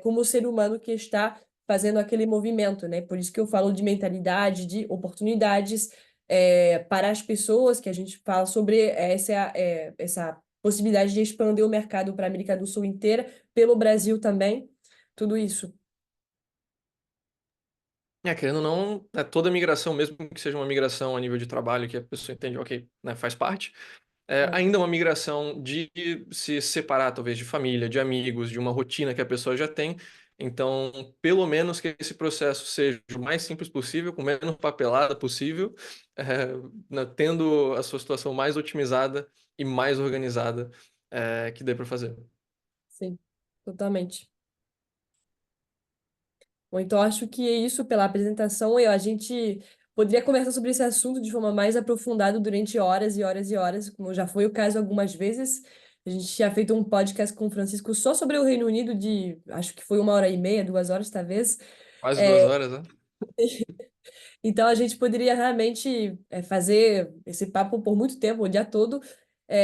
como ser humano que está fazendo aquele movimento, né? Por isso que eu falo de mentalidade, de oportunidades, para as pessoas, que a gente fala sobre essa possibilidade de expandir o mercado para a América do Sul inteira, pelo Brasil também, tudo isso. Querendo ou não, toda migração, mesmo que seja uma migração a nível de trabalho, que a pessoa entende, ok, né, faz parte, É, ainda é uma migração de se separar, talvez, de família, de amigos, de uma rotina que a pessoa já tem. Então, pelo menos que esse processo seja o mais simples possível, com menos papelada possível, né, tendo a sua situação mais otimizada e mais organizada, que dê para fazer. sim, totalmente. Bom, então, acho que é isso pela apresentação. A gente poderia conversar sobre esse assunto de forma mais aprofundada durante horas e horas e horas, como já foi o caso algumas vezes. A gente tinha feito um podcast com o Francisco só sobre o Reino Unido de, acho que foi 1h30, 2 horas, talvez. Quase É, 2 horas, né? então, a gente poderia realmente fazer esse papo por muito tempo, o dia todo.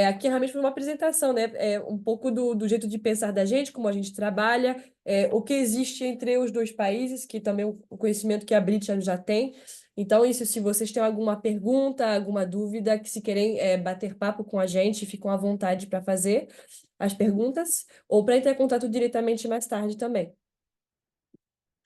Aqui realmente foi uma apresentação, né? Um pouco do jeito de pensar da gente, como a gente trabalha, o que existe entre os dois países, que também o conhecimento que a Britia já tem. Então, isso, se vocês têm alguma pergunta, alguma dúvida, que se querem bater papo com a gente, ficam à vontade para fazer as perguntas, ou para entrar em contato diretamente mais tarde também.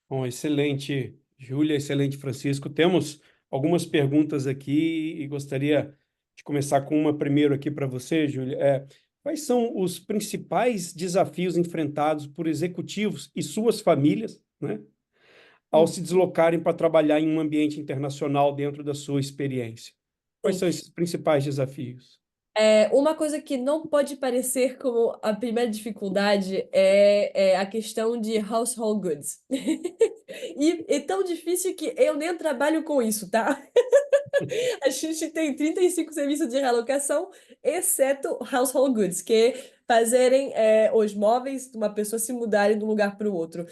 Bom, excelente, Júlia, excelente, Francisco. Temos algumas perguntas aqui e gostaria de começar com uma primeiro aqui para você, Júlia. Quais são os principais desafios enfrentados por executivos e suas famílias, né, ao Hum, se deslocarem para trabalhar em um ambiente internacional dentro da sua experiência? Quais sim. são esses principais desafios? Uma coisa que não pode parecer como a primeira dificuldade é a questão de household goods. E é tão difícil que eu nem trabalho com isso, tá? A gente tem 35 serviços de realocação, exceto household goods, que é fazerem os móveis de uma pessoa se mudarem de um lugar para o outro.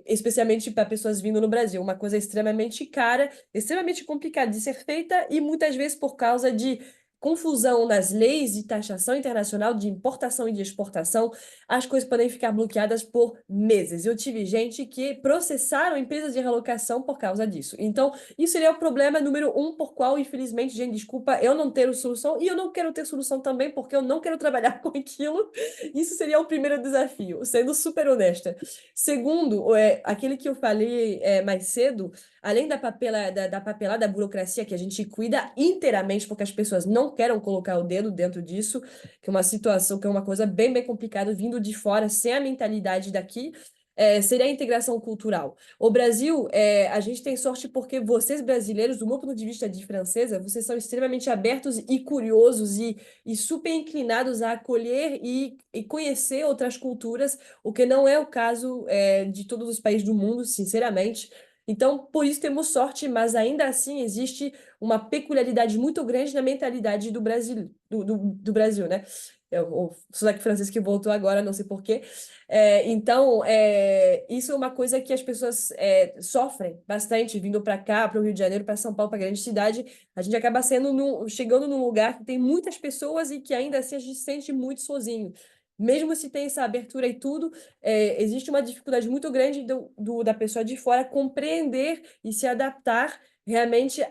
Especialmente para pessoas vindo no Brasil. Uma coisa extremamente cara, extremamente complicada de ser feita e muitas vezes por causa de confusão nas leis de taxação internacional, de importação e de exportação, as coisas podem ficar bloqueadas por meses. Eu tive gente que processaram empresas de relocação por causa disso. Então, isso seria o problema número um, por qual, infelizmente, gente, desculpa, eu não ter solução e eu não quero ter solução também, porque eu não quero trabalhar com aquilo. Isso seria o primeiro desafio, sendo super honesta. Segundo, aquele que eu falei mais cedo, além da papelada, da burocracia, que a gente cuida inteiramente, porque as pessoas não querem colocar o dedo dentro disso, que é uma situação, que é uma coisa bem, bem complicada, vindo de fora, sem a mentalidade daqui. Seria a integração cultural. O Brasil, a gente tem sorte porque vocês brasileiros, do meu ponto de vista de francesa, vocês são extremamente abertos e curiosos e super inclinados a acolher e conhecer outras culturas, o que não é o caso de todos os países do mundo, sinceramente. Então, por isso temos sorte, mas ainda assim existe uma peculiaridade muito grande na mentalidade do Brasil, do Brasil, né? O sotaque francês que voltou agora, não sei por quê. Então, isso é uma coisa que as pessoas sofrem bastante vindo para cá, para o Rio de Janeiro, para São Paulo, para grande cidade. A gente acaba chegando num lugar que tem muitas pessoas e que ainda assim a gente se sente muito sozinho. Mesmo se tem essa abertura e tudo, existe uma dificuldade muito grande da pessoa de fora compreender e se adaptar realmente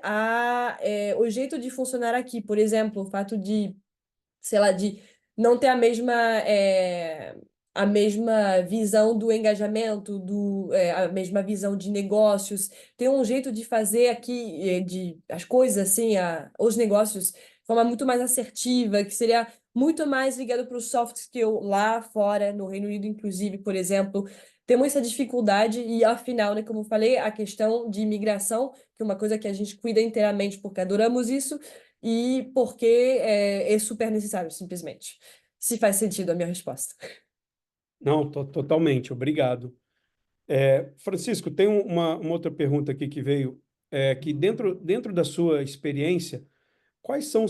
o jeito de funcionar aqui. Por exemplo, o fato de, sei lá, de não ter a mesma visão do engajamento, a mesma visão de negócios, ter um jeito de fazer aqui as coisas assim, os negócios de forma muito mais assertiva, que seria muito mais ligado para o soft skill lá fora, no Reino Unido, inclusive, por exemplo. Temos essa dificuldade e, afinal, né, como eu falei, a questão de imigração, que é uma coisa que a gente cuida inteiramente porque adoramos isso, e porque é super necessário, simplesmente. Se faz sentido a minha resposta. Não, totalmente, obrigado. Francisco, tem uma outra pergunta aqui que veio, que dentro da sua experiência, quais são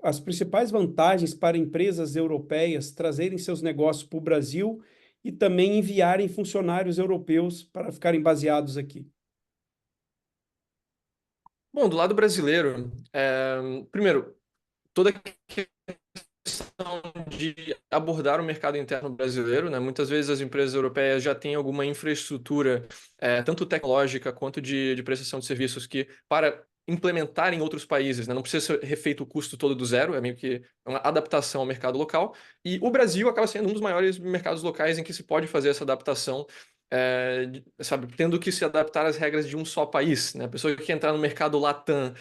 as principais vantagens para empresas europeias trazerem seus negócios para o Brasil e também enviarem funcionários europeus para ficarem baseados aqui? Bom, do lado brasileiro, primeiro, toda questão de abordar o mercado interno brasileiro, né? Muitas vezes as empresas europeias já têm alguma infraestrutura, tanto tecnológica quanto de prestação de serviços, que para implementar em outros países, né? Não precisa ser refeito o custo todo do zero, é meio que uma adaptação ao mercado local. E o Brasil acaba sendo um dos maiores mercados locais em que se pode fazer essa adaptação sabe, tendo que se adaptar às regras de um só país, né? A pessoa que quer entrar no mercado Latam,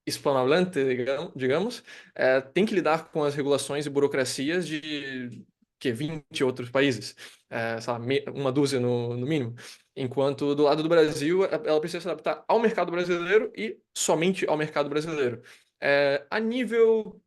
hispanohablante, digamos, tem que lidar com as regulações e burocracias de 20 outros países, sabe, uma dúzia no mínimo. Enquanto do lado do Brasil, ela precisa se adaptar ao mercado brasileiro e somente ao mercado brasileiro. A nível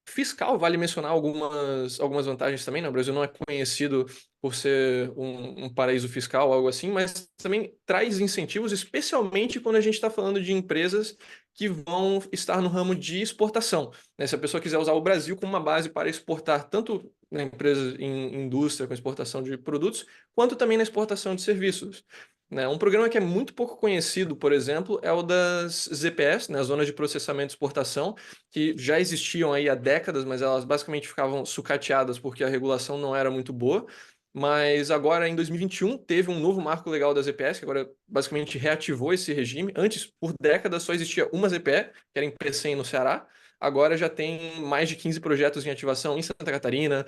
fiscal, vale mencionar algumas vantagens também, né? O Brasil não é conhecido por ser um paraíso fiscal, algo assim, mas também traz incentivos, especialmente quando a gente está falando de empresas que vão estar no ramo de exportação, né? Se a pessoa quiser usar o Brasil como uma base para exportar tanto na empresa em indústria com exportação de produtos, quanto também na exportação de serviços. Né? Um programa que é muito pouco conhecido, por exemplo, é o das ZPS, né? As Zonas de Processamento e Exportação, que já existiam aí há décadas, mas elas basicamente ficavam sucateadas porque a regulação não era muito boa. Mas agora, em 2021, teve um novo marco legal da ZPS, que agora basicamente reativou esse regime. Antes, por décadas, só existia uma ZPE, que era em Pecém, no Ceará. Agora já tem mais de 15 projetos em ativação em Santa Catarina,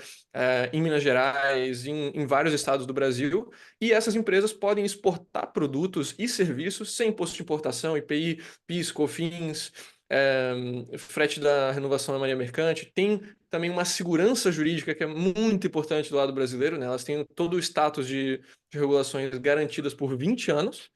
em Minas Gerais, em vários estados do Brasil. E essas empresas podem exportar produtos e serviços sem imposto de importação, IPI, PIS, COFINS, frete da renovação da marinha mercante. Tem também uma segurança jurídica que é muito importante do lado brasileiro, né? Elas têm todo o status de regulações garantidas por 20 anos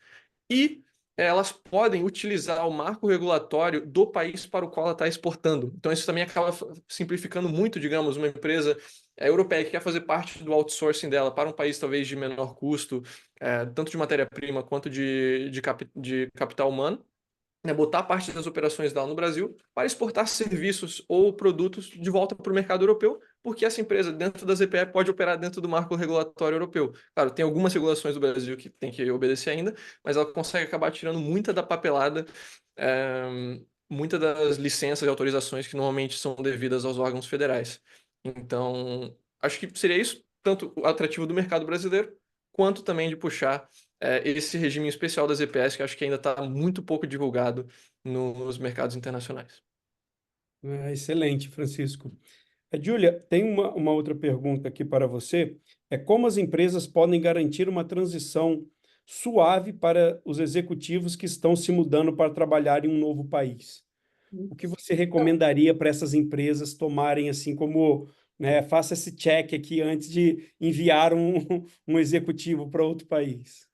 e elas podem utilizar o marco regulatório do país para o qual ela está exportando. Então, isso também acaba simplificando muito, digamos, uma empresa europeia que quer fazer parte do outsourcing dela para um país talvez de menor custo, tanto de matéria-prima quanto de capital humano, né, botar parte das operações dela no Brasil para exportar serviços ou produtos de volta para o mercado europeu, porque essa empresa, dentro da ZPE, pode operar dentro do marco regulatório europeu. Claro, tem algumas regulações do Brasil que tem que obedecer ainda, mas ela consegue acabar tirando muita da papelada, muitas das licenças e autorizações que normalmente são devidas aos órgãos federais. Então, acho que seria isso, tanto o atrativo do mercado brasileiro, quanto também de puxar esse regime especial das EPS, que acho que ainda está muito pouco divulgado nos mercados internacionais. Excelente, Francisco. Júlia, tem uma outra pergunta aqui para você. Como as empresas podem garantir uma transição suave para os executivos que estão se mudando para trabalhar em um novo país? O que você recomendaria para essas empresas tomarem assim como, né, faça esse check aqui antes de enviar um executivo para outro país?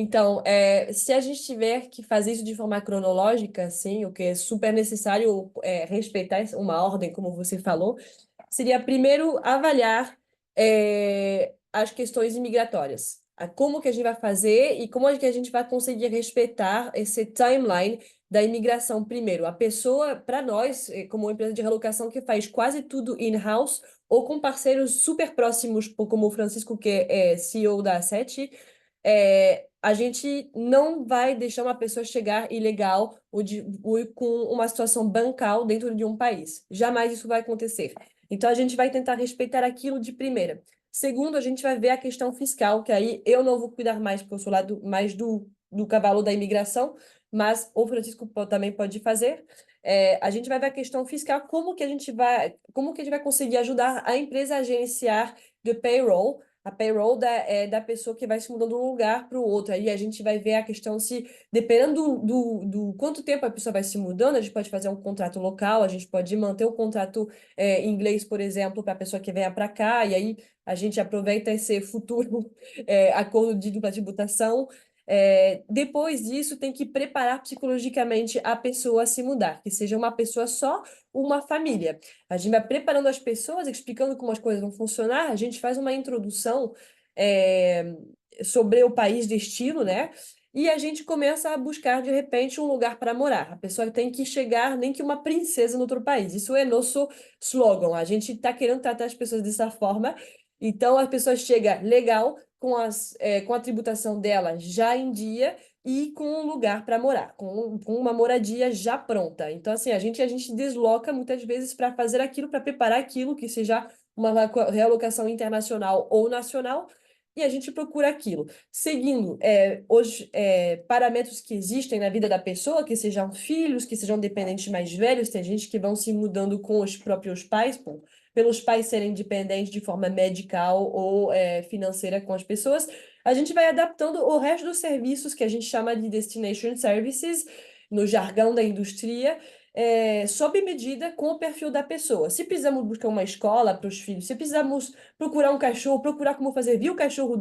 Então, se a gente tiver que fazer isso de forma cronológica, sim, o que é super necessário respeitar uma ordem, como você falou, seria primeiro avaliar as questões imigratórias. Como que a gente vai fazer e como é que a gente vai conseguir respeitar esse timeline da imigração primeiro. A pessoa, para nós, como uma empresa de relocação que faz quase tudo in-house ou com parceiros super próximos, como o Francisco, que é CEO da Asset, a gente não vai deixar uma pessoa chegar ilegal ou com uma situação bancal dentro de um país. Jamais isso vai acontecer. Então, a gente vai tentar respeitar aquilo de primeira. Segundo, a gente vai ver a questão fiscal, que aí eu não vou cuidar mais, porque eu sou lá mais do cavalo da imigração, mas o Francisco também pode fazer. A gente vai ver a questão fiscal, como que a gente vai conseguir ajudar a empresa a gerenciar de payroll, a payroll da pessoa que vai se mudando de um lugar para o outro. Aí a gente vai ver a questão se, dependendo do quanto tempo a pessoa vai se mudando, a gente pode fazer um contrato local, a gente pode manter o contrato em inglês, por exemplo, para a pessoa que venha para cá, e aí a gente aproveita esse futuro acordo de dupla tributação. Depois disso, tem que preparar psicologicamente a pessoa a se mudar, que seja uma pessoa só, uma família. A gente vai preparando as pessoas, explicando como as coisas vão funcionar, a gente faz uma introdução sobre o país destino, né? E a gente começa a buscar, de repente, um lugar para morar. A pessoa tem que chegar, nem que uma princesa no outro país. Isso é nosso slogan. A gente está querendo tratar as pessoas dessa forma. Então, a pessoa chega legal, com a tributação dela já em dia e com um lugar para morar, com uma moradia já pronta. Então, assim, a gente desloca muitas vezes para fazer aquilo, para preparar aquilo, que seja uma realocação internacional ou nacional, e a gente procura aquilo, seguindo os parâmetros que existem na vida da pessoa, que sejam filhos, que sejam dependentes mais velhos, tem gente que vão se mudando com os próprios pais, pelos pais serem dependentes de forma medical ou financeira com as pessoas, a gente vai adaptando o resto dos serviços que a gente chama de destination services, no jargão da indústria, sob medida com o perfil da pessoa. Se precisamos buscar uma escola para os filhos, se precisamos procurar um cachorro, procurar como fazer, vir o cachorro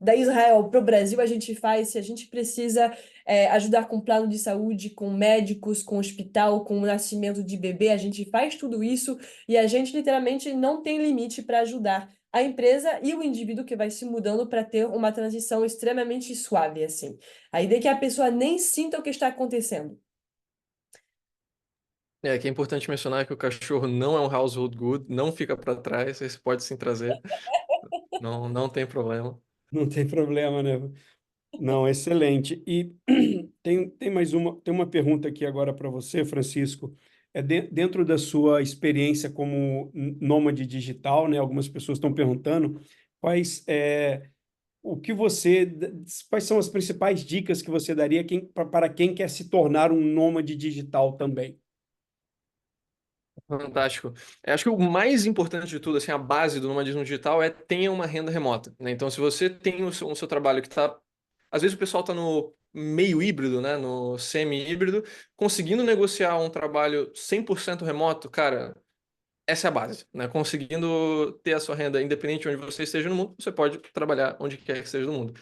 da Israel para o Brasil, a gente faz. Se a gente precisa ajudar com plano de saúde, com médicos, com hospital, com o nascimento de bebê, a gente faz tudo isso e a gente literalmente não tem limite para ajudar a empresa e o indivíduo que vai se mudando para ter uma transição extremamente suave, assim. A ideia é que a pessoa nem sinta o que está acontecendo. Que é importante mencionar que o cachorro não é um household good, não fica para trás, você pode sim trazer, não tem problema. Não tem problema, né? Não, excelente. E tem uma pergunta aqui agora para você, Francisco. Dentro da sua experiência como nômade digital, né? Algumas pessoas estão perguntando quais o que quais são as principais dicas que você daria para quem quer se tornar um nômade digital também? Fantástico. Eu acho que o mais importante de tudo, assim, a base do nomadismo digital é tenha uma renda remota, né? Então, se você tem o seu trabalho que está... Às vezes o pessoal está no meio híbrido, né? No semi-híbrido, conseguindo negociar um trabalho 100% remoto, cara, essa é a base, né? Conseguindo ter a sua renda independente de onde você esteja no mundo, você pode trabalhar onde quer que esteja no mundo.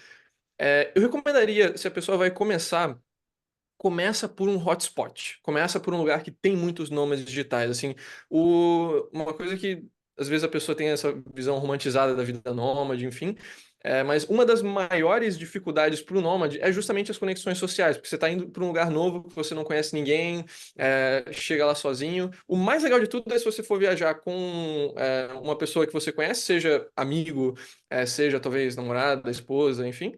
Eu recomendaria, se a pessoa vai começar, começa por um hotspot, começa por um lugar que tem muitos nômades digitais, assim, uma coisa que às vezes a pessoa tem essa visão romantizada da vida nômade, enfim, mas uma das maiores dificuldades para o nômade é justamente as conexões sociais, porque você está indo para um lugar novo que você não conhece ninguém, chega lá sozinho. O mais legal de tudo é se você for viajar com uma pessoa que você conhece, seja amigo, seja talvez namorada, esposa, enfim,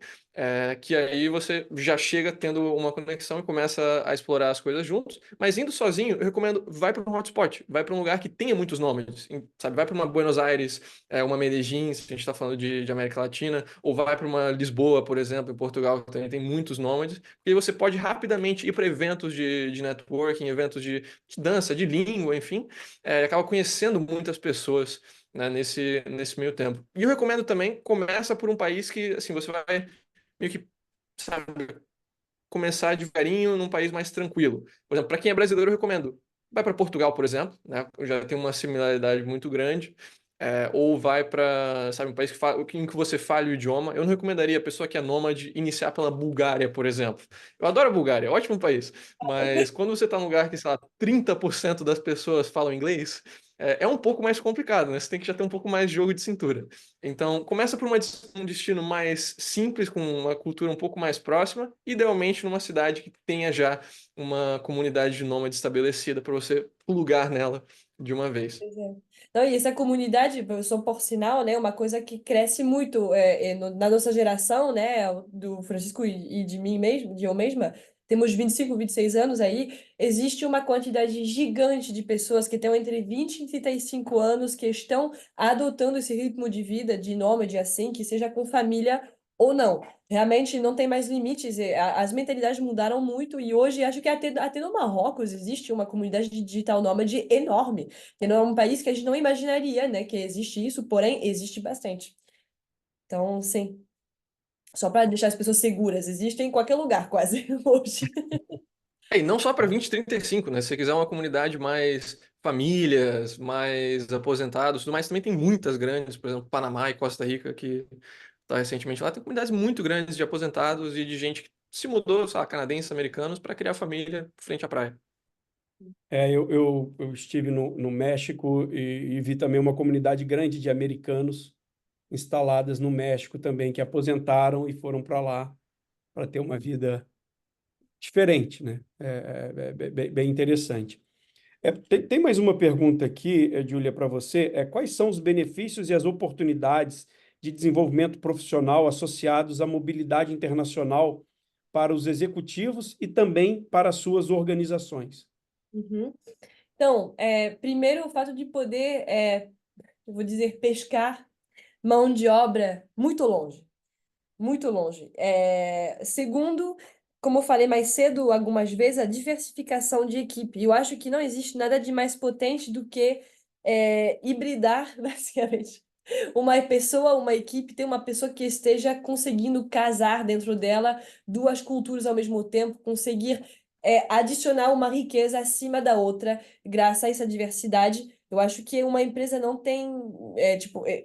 que aí você já chega tendo uma conexão e começa a explorar as coisas juntos. Mas indo sozinho, eu recomendo, vai para um hotspot, vai para um lugar que tenha muitos nômades, sabe? Vai para uma Buenos Aires, uma Medellín, se a gente está falando de América Latina, ou vai para uma Lisboa, por exemplo, em Portugal, que também tem muitos nômades, e você pode rapidamente ir para eventos de networking, eventos de dança, de língua, enfim, acaba conhecendo muitas pessoas, né, nesse meio tempo. E eu recomendo também, começa por um país que, assim, você vai meio que, sabe, começar devagarinho num país mais tranquilo. Por exemplo, para quem é brasileiro, eu recomendo. Vai para Portugal, por exemplo, né? Já tem uma similaridade muito grande. Ou vai para, sabe, um país em que você fale o idioma. Eu não recomendaria a pessoa que é nômade iniciar pela Bulgária, por exemplo. Eu adoro a Bulgária, ótimo país. Mas quando você está num lugar que, sei lá, 30% das pessoas falam inglês, é um pouco mais complicado, né? Você tem que já ter um pouco mais de jogo de cintura. Então, começa por um destino mais simples, com uma cultura um pouco mais próxima, idealmente numa cidade que tenha já uma comunidade de nômades estabelecida para você plugar nela de uma vez. Pois é. Não, e essa comunidade, só por sinal, né, uma coisa que cresce muito na nossa geração, né, do Francisco e de mim mesmo, de eu mesma, temos 25, 26 anos aí, existe uma quantidade gigante de pessoas que estão entre 20 e 35 anos que estão adotando esse ritmo de vida de nômade assim, que seja com família ou não. Realmente não tem mais limites, as mentalidades mudaram muito e hoje acho que até no Marrocos existe uma comunidade de digital nômade enorme, que não é um país que a gente não imaginaria, né, que existe isso, porém existe bastante. Então, sim, só para deixar as pessoas seguras, existe em qualquer lugar quase hoje. E não só para 20, 35, né? Se você quiser uma comunidade mais famílias, mais aposentados, tudo mais, também tem muitas grandes, por exemplo, Panamá e Costa Rica, que está recentemente lá, tem comunidades muito grandes de aposentados e de gente que se mudou, sei lá, canadenses, americanos, para criar família frente à praia. Eu estive no México e vi também uma comunidade grande de americanos instaladas no México também, que aposentaram e foram para lá para ter uma vida diferente, né? Bem interessante. Tem mais uma pergunta aqui, Júlia, para você. Quais são os benefícios e as oportunidades de desenvolvimento profissional associados à mobilidade internacional para os executivos e também para as suas organizações? Uhum. Então, primeiro o fato de poder, eu vou dizer, pescar mão de obra muito longe. Muito longe. Segundo, como eu falei mais cedo algumas vezes, a diversificação de equipe. Eu acho que não existe nada de mais potente do que hibridar, basicamente. Uma pessoa, uma equipe, tem uma pessoa que esteja conseguindo casar dentro dela duas culturas ao mesmo tempo, conseguir adicionar uma riqueza acima da outra, graças a essa diversidade. Eu acho que uma empresa não tem,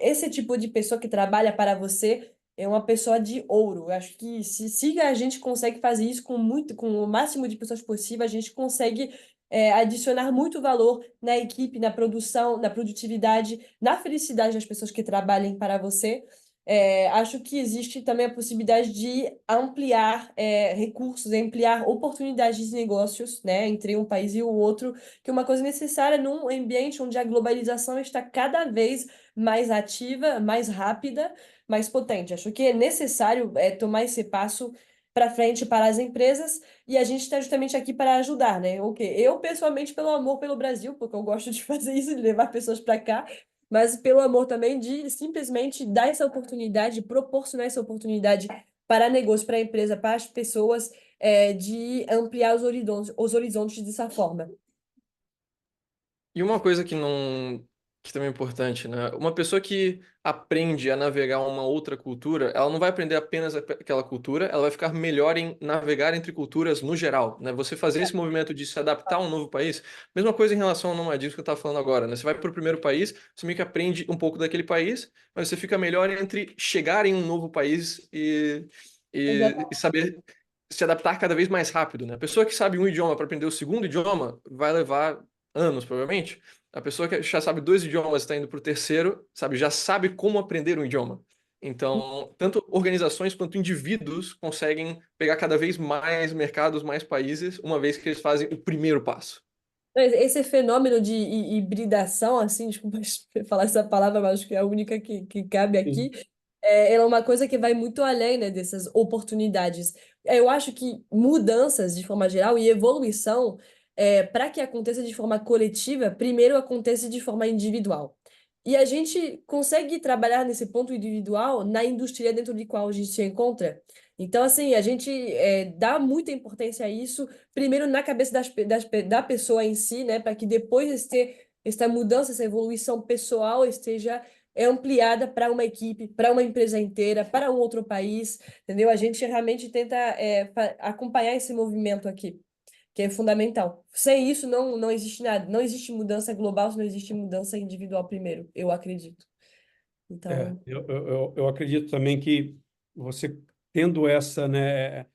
esse tipo de pessoa que trabalha para você é uma pessoa de ouro. Eu acho que se a gente consegue fazer isso com o máximo de pessoas possível, a gente consegue adicionar muito valor na equipe, na produção, na produtividade, na felicidade das pessoas que trabalhem para você. Acho que existe também a possibilidade de ampliar recursos, ampliar oportunidades de negócios, né, entre um país e o outro, que é uma coisa necessária num ambiente onde a globalização está cada vez mais ativa, mais rápida, mais potente. Acho que é necessário tomar esse passo para frente para as empresas e a gente está justamente aqui para ajudar, né? O quê? Eu, pessoalmente, pelo amor pelo Brasil, porque eu gosto de fazer isso, de levar pessoas para cá, mas pelo amor também de simplesmente dar essa oportunidade, proporcionar essa oportunidade para negócio, para a empresa, para as pessoas, de ampliar os horizontes dessa forma. E uma coisa que também é importante, né? Uma pessoa que aprende a navegar uma outra cultura, ela não vai aprender apenas aquela cultura, ela vai ficar melhor em navegar entre culturas no geral, né? Você fazer esse movimento de se adaptar a um novo país, mesma coisa em relação ao nomadismo que eu estava falando agora, né? Você vai para o primeiro país, você meio que aprende um pouco daquele país, mas você fica melhor entre chegar em um novo país e saber se adaptar cada vez mais rápido, né? A pessoa que sabe um idioma para aprender o segundo idioma vai levar anos, provavelmente. A pessoa que já sabe dois idiomas está indo para o terceiro, sabe, já sabe como aprender um idioma. Então, tanto organizações quanto indivíduos conseguem pegar cada vez mais mercados, mais países, uma vez que eles fazem o primeiro passo. Esse fenômeno de hibridação, assim, desculpa falar essa palavra, mas acho que é a única que cabe aqui, Sim. ela é uma coisa que vai muito além, né, dessas oportunidades. Eu acho que mudanças, de forma geral, e evolução, para que aconteça de forma coletiva, primeiro acontece de forma individual. E a gente consegue trabalhar nesse ponto individual na indústria dentro de qual a gente se encontra. Então, assim, a gente dá muita importância a isso primeiro na cabeça da pessoa em si, né, para que depois esta mudança, essa evolução pessoal esteja ampliada para uma equipe, para uma empresa inteira, para um outro país, entendeu? A gente realmente tenta acompanhar esse movimento aqui, que é fundamental. Sem isso, não existe nada. Não existe mudança global se não existe mudança individual primeiro, eu acredito. Então, Eu acredito também que você tendo essa, né,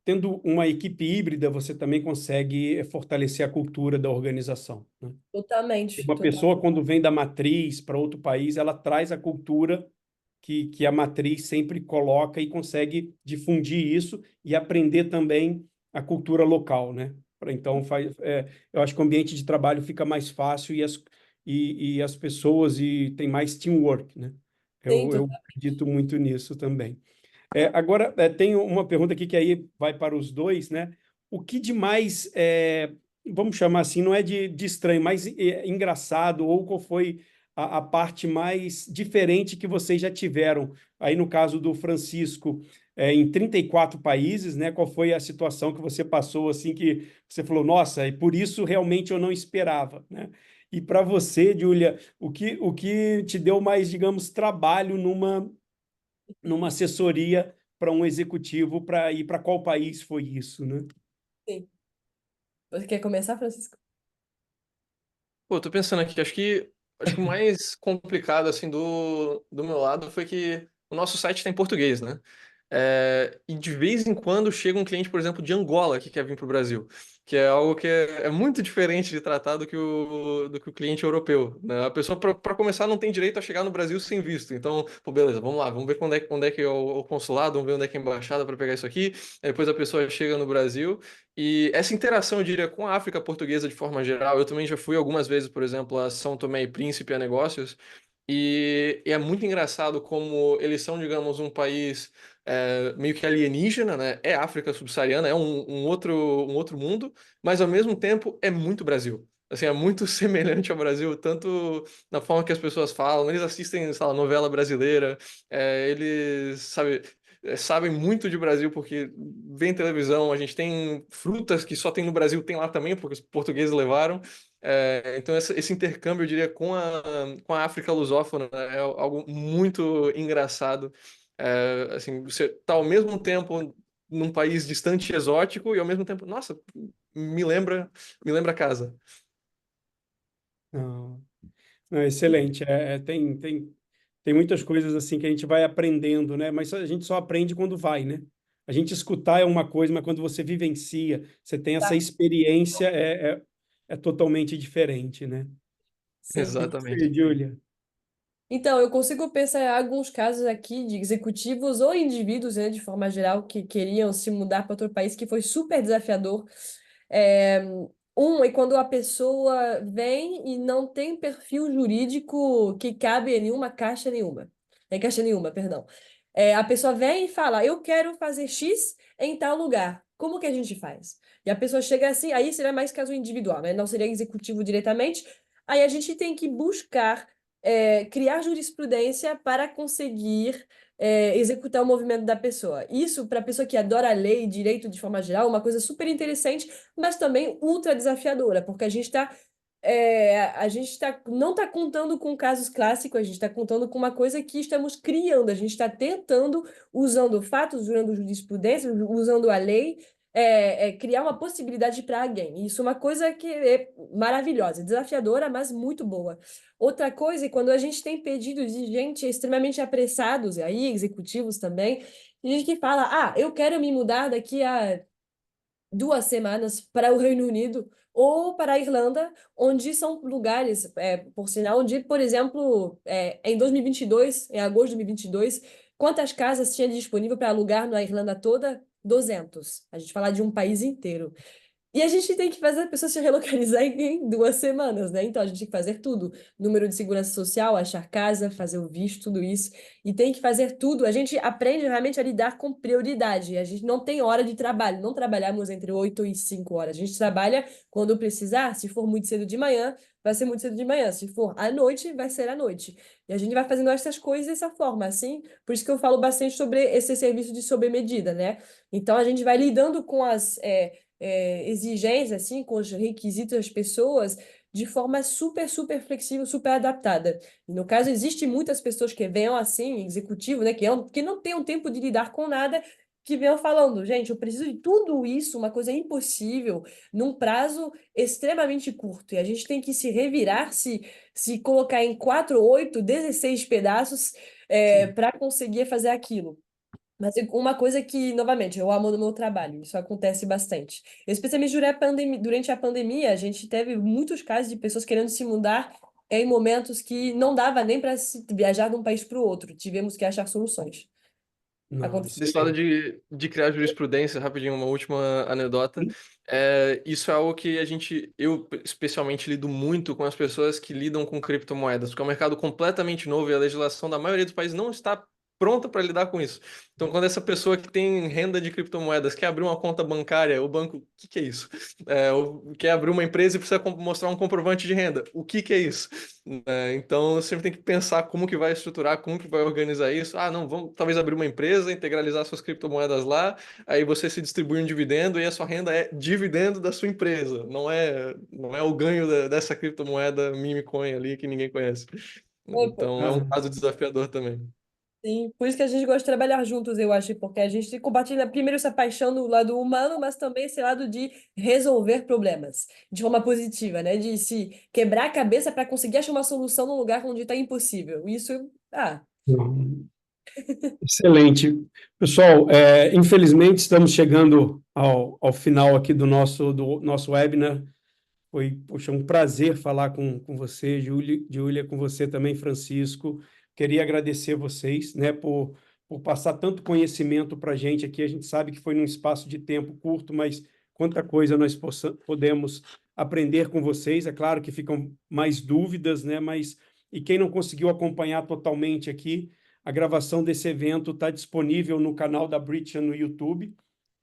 tendo uma equipe híbrida, você também consegue fortalecer a cultura da organização, né? totalmente, Uma pessoa, totalmente. quando vem da matriz para outro país, ela traz a cultura que a matriz sempre coloca e consegue difundir isso e aprender também a cultura local, né? Então, eu acho que o ambiente de trabalho fica mais fácil e as pessoas tem mais teamwork, né? Sim, Eu acredito muito nisso também. Agora, tem uma pergunta aqui que aí vai para os dois, né? O que de mais, vamos chamar assim, não é de estranho, mas engraçado, ou qual foi a parte mais diferente que vocês já tiveram? Aí, no caso do Francisco, em 34 países, né? Qual foi a situação que você passou, assim, que você falou, nossa, e por isso realmente eu não esperava, né? E para você, Júlia, o que te deu mais, digamos, trabalho numa assessoria para um executivo para ir para qual país foi isso, né? sim. Você quer começar, Francisco? Pô, tô pensando aqui, acho que o mais complicado, assim, do meu lado foi que o nosso site está em português, né? E de vez em quando chega um cliente, por exemplo, de Angola que quer vir para o Brasil, que é algo que é muito diferente de tratar do que o cliente europeu, né? A pessoa, para começar, não tem direito a chegar no Brasil sem visto. Então, pô, beleza, vamos lá, vamos ver onde é que é o consulado, vamos ver onde é que é a embaixada para pegar isso aqui. Aí depois a pessoa chega no Brasil. E essa interação, eu diria, com a África portuguesa de forma geral, eu também já fui algumas vezes, por exemplo, a São Tomé e Príncipe a negócios, e é muito engraçado como eles são, digamos, um país meio que alienígena, né? É África subsaariana, é um outro mundo, mas ao mesmo tempo é muito Brasil. Assim, é muito semelhante ao Brasil, tanto na forma que as pessoas falam, eles assistem, sei lá, novela brasileira, eles, sabe, sabem muito de Brasil porque vem televisão, a gente tem frutas que só tem no Brasil, tem lá também, porque os portugueses levaram. Então, esse intercâmbio, eu diria, com a África lusófona é algo muito engraçado. Assim, você tá ao mesmo tempo num país distante e exótico e ao mesmo tempo, nossa, me lembra casa. Não, não, excelente. Tem muitas coisas assim que a gente vai aprendendo, né? Mas a gente só aprende quando vai, né? A gente escutar é uma coisa, mas quando você vivencia, você tem essa experiência, é totalmente diferente, né? Sim. E você, Exatamente. Júlia? Então, eu consigo pensar em alguns casos aqui de executivos ou indivíduos, né, de forma geral, que queriam se mudar para outro país, que foi super desafiador. É, é quando a pessoa vem e não tem perfil jurídico que cabe em nenhuma caixa nenhuma. Em caixa nenhuma, perdão. A pessoa vem e fala, eu quero fazer X em tal lugar. Como que a gente faz? E a pessoa chega assim, aí seria mais caso individual, né? Não seria executivo diretamente. Aí a gente tem que buscar criar jurisprudência para conseguir executar o movimento da pessoa. Isso, para a pessoa que adora a lei e direito de forma geral, é uma coisa super interessante, mas também ultra desafiadora, porque não está contando com casos clássicos, a gente está contando com uma coisa que estamos criando, a gente está tentando, usando fatos, usando jurisprudência, usando a lei, criar uma possibilidade para alguém. Isso é uma coisa que é maravilhosa, desafiadora, mas muito boa. Outra coisa é quando a gente tem pedidos de gente extremamente apressados, e aí executivos também, gente que fala, eu quero me mudar daqui a 2 semanas para o Reino Unido ou para a Irlanda, onde são lugares, por sinal, onde, por exemplo, em 2022, em agosto de 2022, quantas casas tinha disponível para alugar na Irlanda toda? 200. A gente fala de um país inteiro. E a gente tem que fazer a pessoa se relocalizar em 2 semanas, né? Então a gente tem que fazer tudo. Número de segurança social, achar casa, fazer o visto, tudo isso. E tem que fazer tudo. A gente aprende realmente a lidar com prioridade. A gente não tem hora de trabalho. Não trabalhamos entre 8 e 5 horas. A gente trabalha quando precisar. Se for muito cedo de manhã, vai ser muito cedo de manhã. Se for à noite, vai ser à noite. E a gente vai fazendo essas coisas dessa forma, assim. Por isso que eu falo bastante sobre esse serviço de sob medida, né? Então a gente vai lidando com as exigências, assim, com os requisitos das pessoas, de forma super, super flexível, super adaptada. E no caso, existe muitas pessoas que venham assim, executivo, né, que não tenham tempo de lidar com nada, que venham falando, gente, eu preciso de tudo isso, uma coisa impossível, num prazo extremamente curto. E a gente tem que se revirar, se colocar em 4, 8, 16 pedaços Sim. para conseguir fazer aquilo. Mas uma coisa que, novamente, eu amo no meu trabalho, isso acontece bastante. Especialmente durante a pandemia, a gente teve muitos casos de pessoas querendo se mudar em momentos que não dava nem para viajar de um país para o outro. Tivemos que achar soluções. Não, Aconteceu. Desse lado de criar jurisprudência, rapidinho, uma última anedota. Isso é algo que eu especialmente lido muito com as pessoas que lidam com criptomoedas, porque é um mercado completamente novo e a legislação da maioria dos países não está pronta para lidar com isso. Então, quando essa pessoa que tem renda de criptomoedas quer abrir uma conta bancária, o banco, o que que é isso? Ou quer abrir uma empresa e precisa mostrar um comprovante de renda, o que que é isso? Então, sempre tem que pensar como que vai estruturar, como que vai organizar isso. Não, vamos talvez abrir uma empresa, integralizar suas criptomoedas lá, aí você se distribui um dividendo e a sua renda é dividendo da sua empresa, não é o ganho dessa criptomoeda meme coin ali que ninguém conhece. Então, é um Ah, caso desafiador também. Sim, por isso que a gente gosta de trabalhar juntos, eu acho, porque a gente compartilha primeiro essa paixão do lado humano, mas também esse lado de resolver problemas de forma positiva, né? De se quebrar a cabeça para conseguir achar uma solução num lugar onde está impossível. Isso, não. Excelente. Pessoal, infelizmente estamos chegando ao final aqui do nosso webinar. Foi, poxa, um prazer falar com você, Júlia, com você também, Francisco. Queria agradecer vocês, né, por passar tanto conhecimento para a gente aqui. A gente sabe que foi num espaço de tempo curto, mas quanta coisa nós podemos aprender com vocês. É claro que ficam mais dúvidas, né, mas e quem não conseguiu acompanhar totalmente aqui, a gravação desse evento está disponível no canal da Britian no YouTube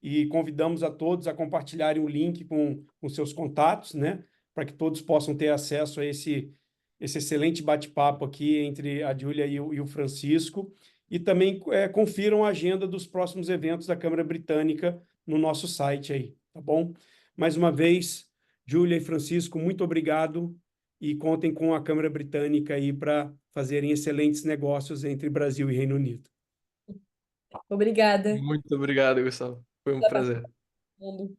e convidamos a todos a compartilharem o link com seus contatos, né? para que todos possam ter acesso a esse excelente bate-papo aqui entre a Júlia e o Francisco. E também confiram a agenda dos próximos eventos da Câmara Britânica no nosso site aí, tá bom? Mais uma vez, Júlia e Francisco, muito obrigado e contem com a Câmara Britânica aí para fazerem excelentes negócios entre Brasil e Reino Unido. Obrigada. Muito obrigado, Gustavo. Foi um prazer. Mundo.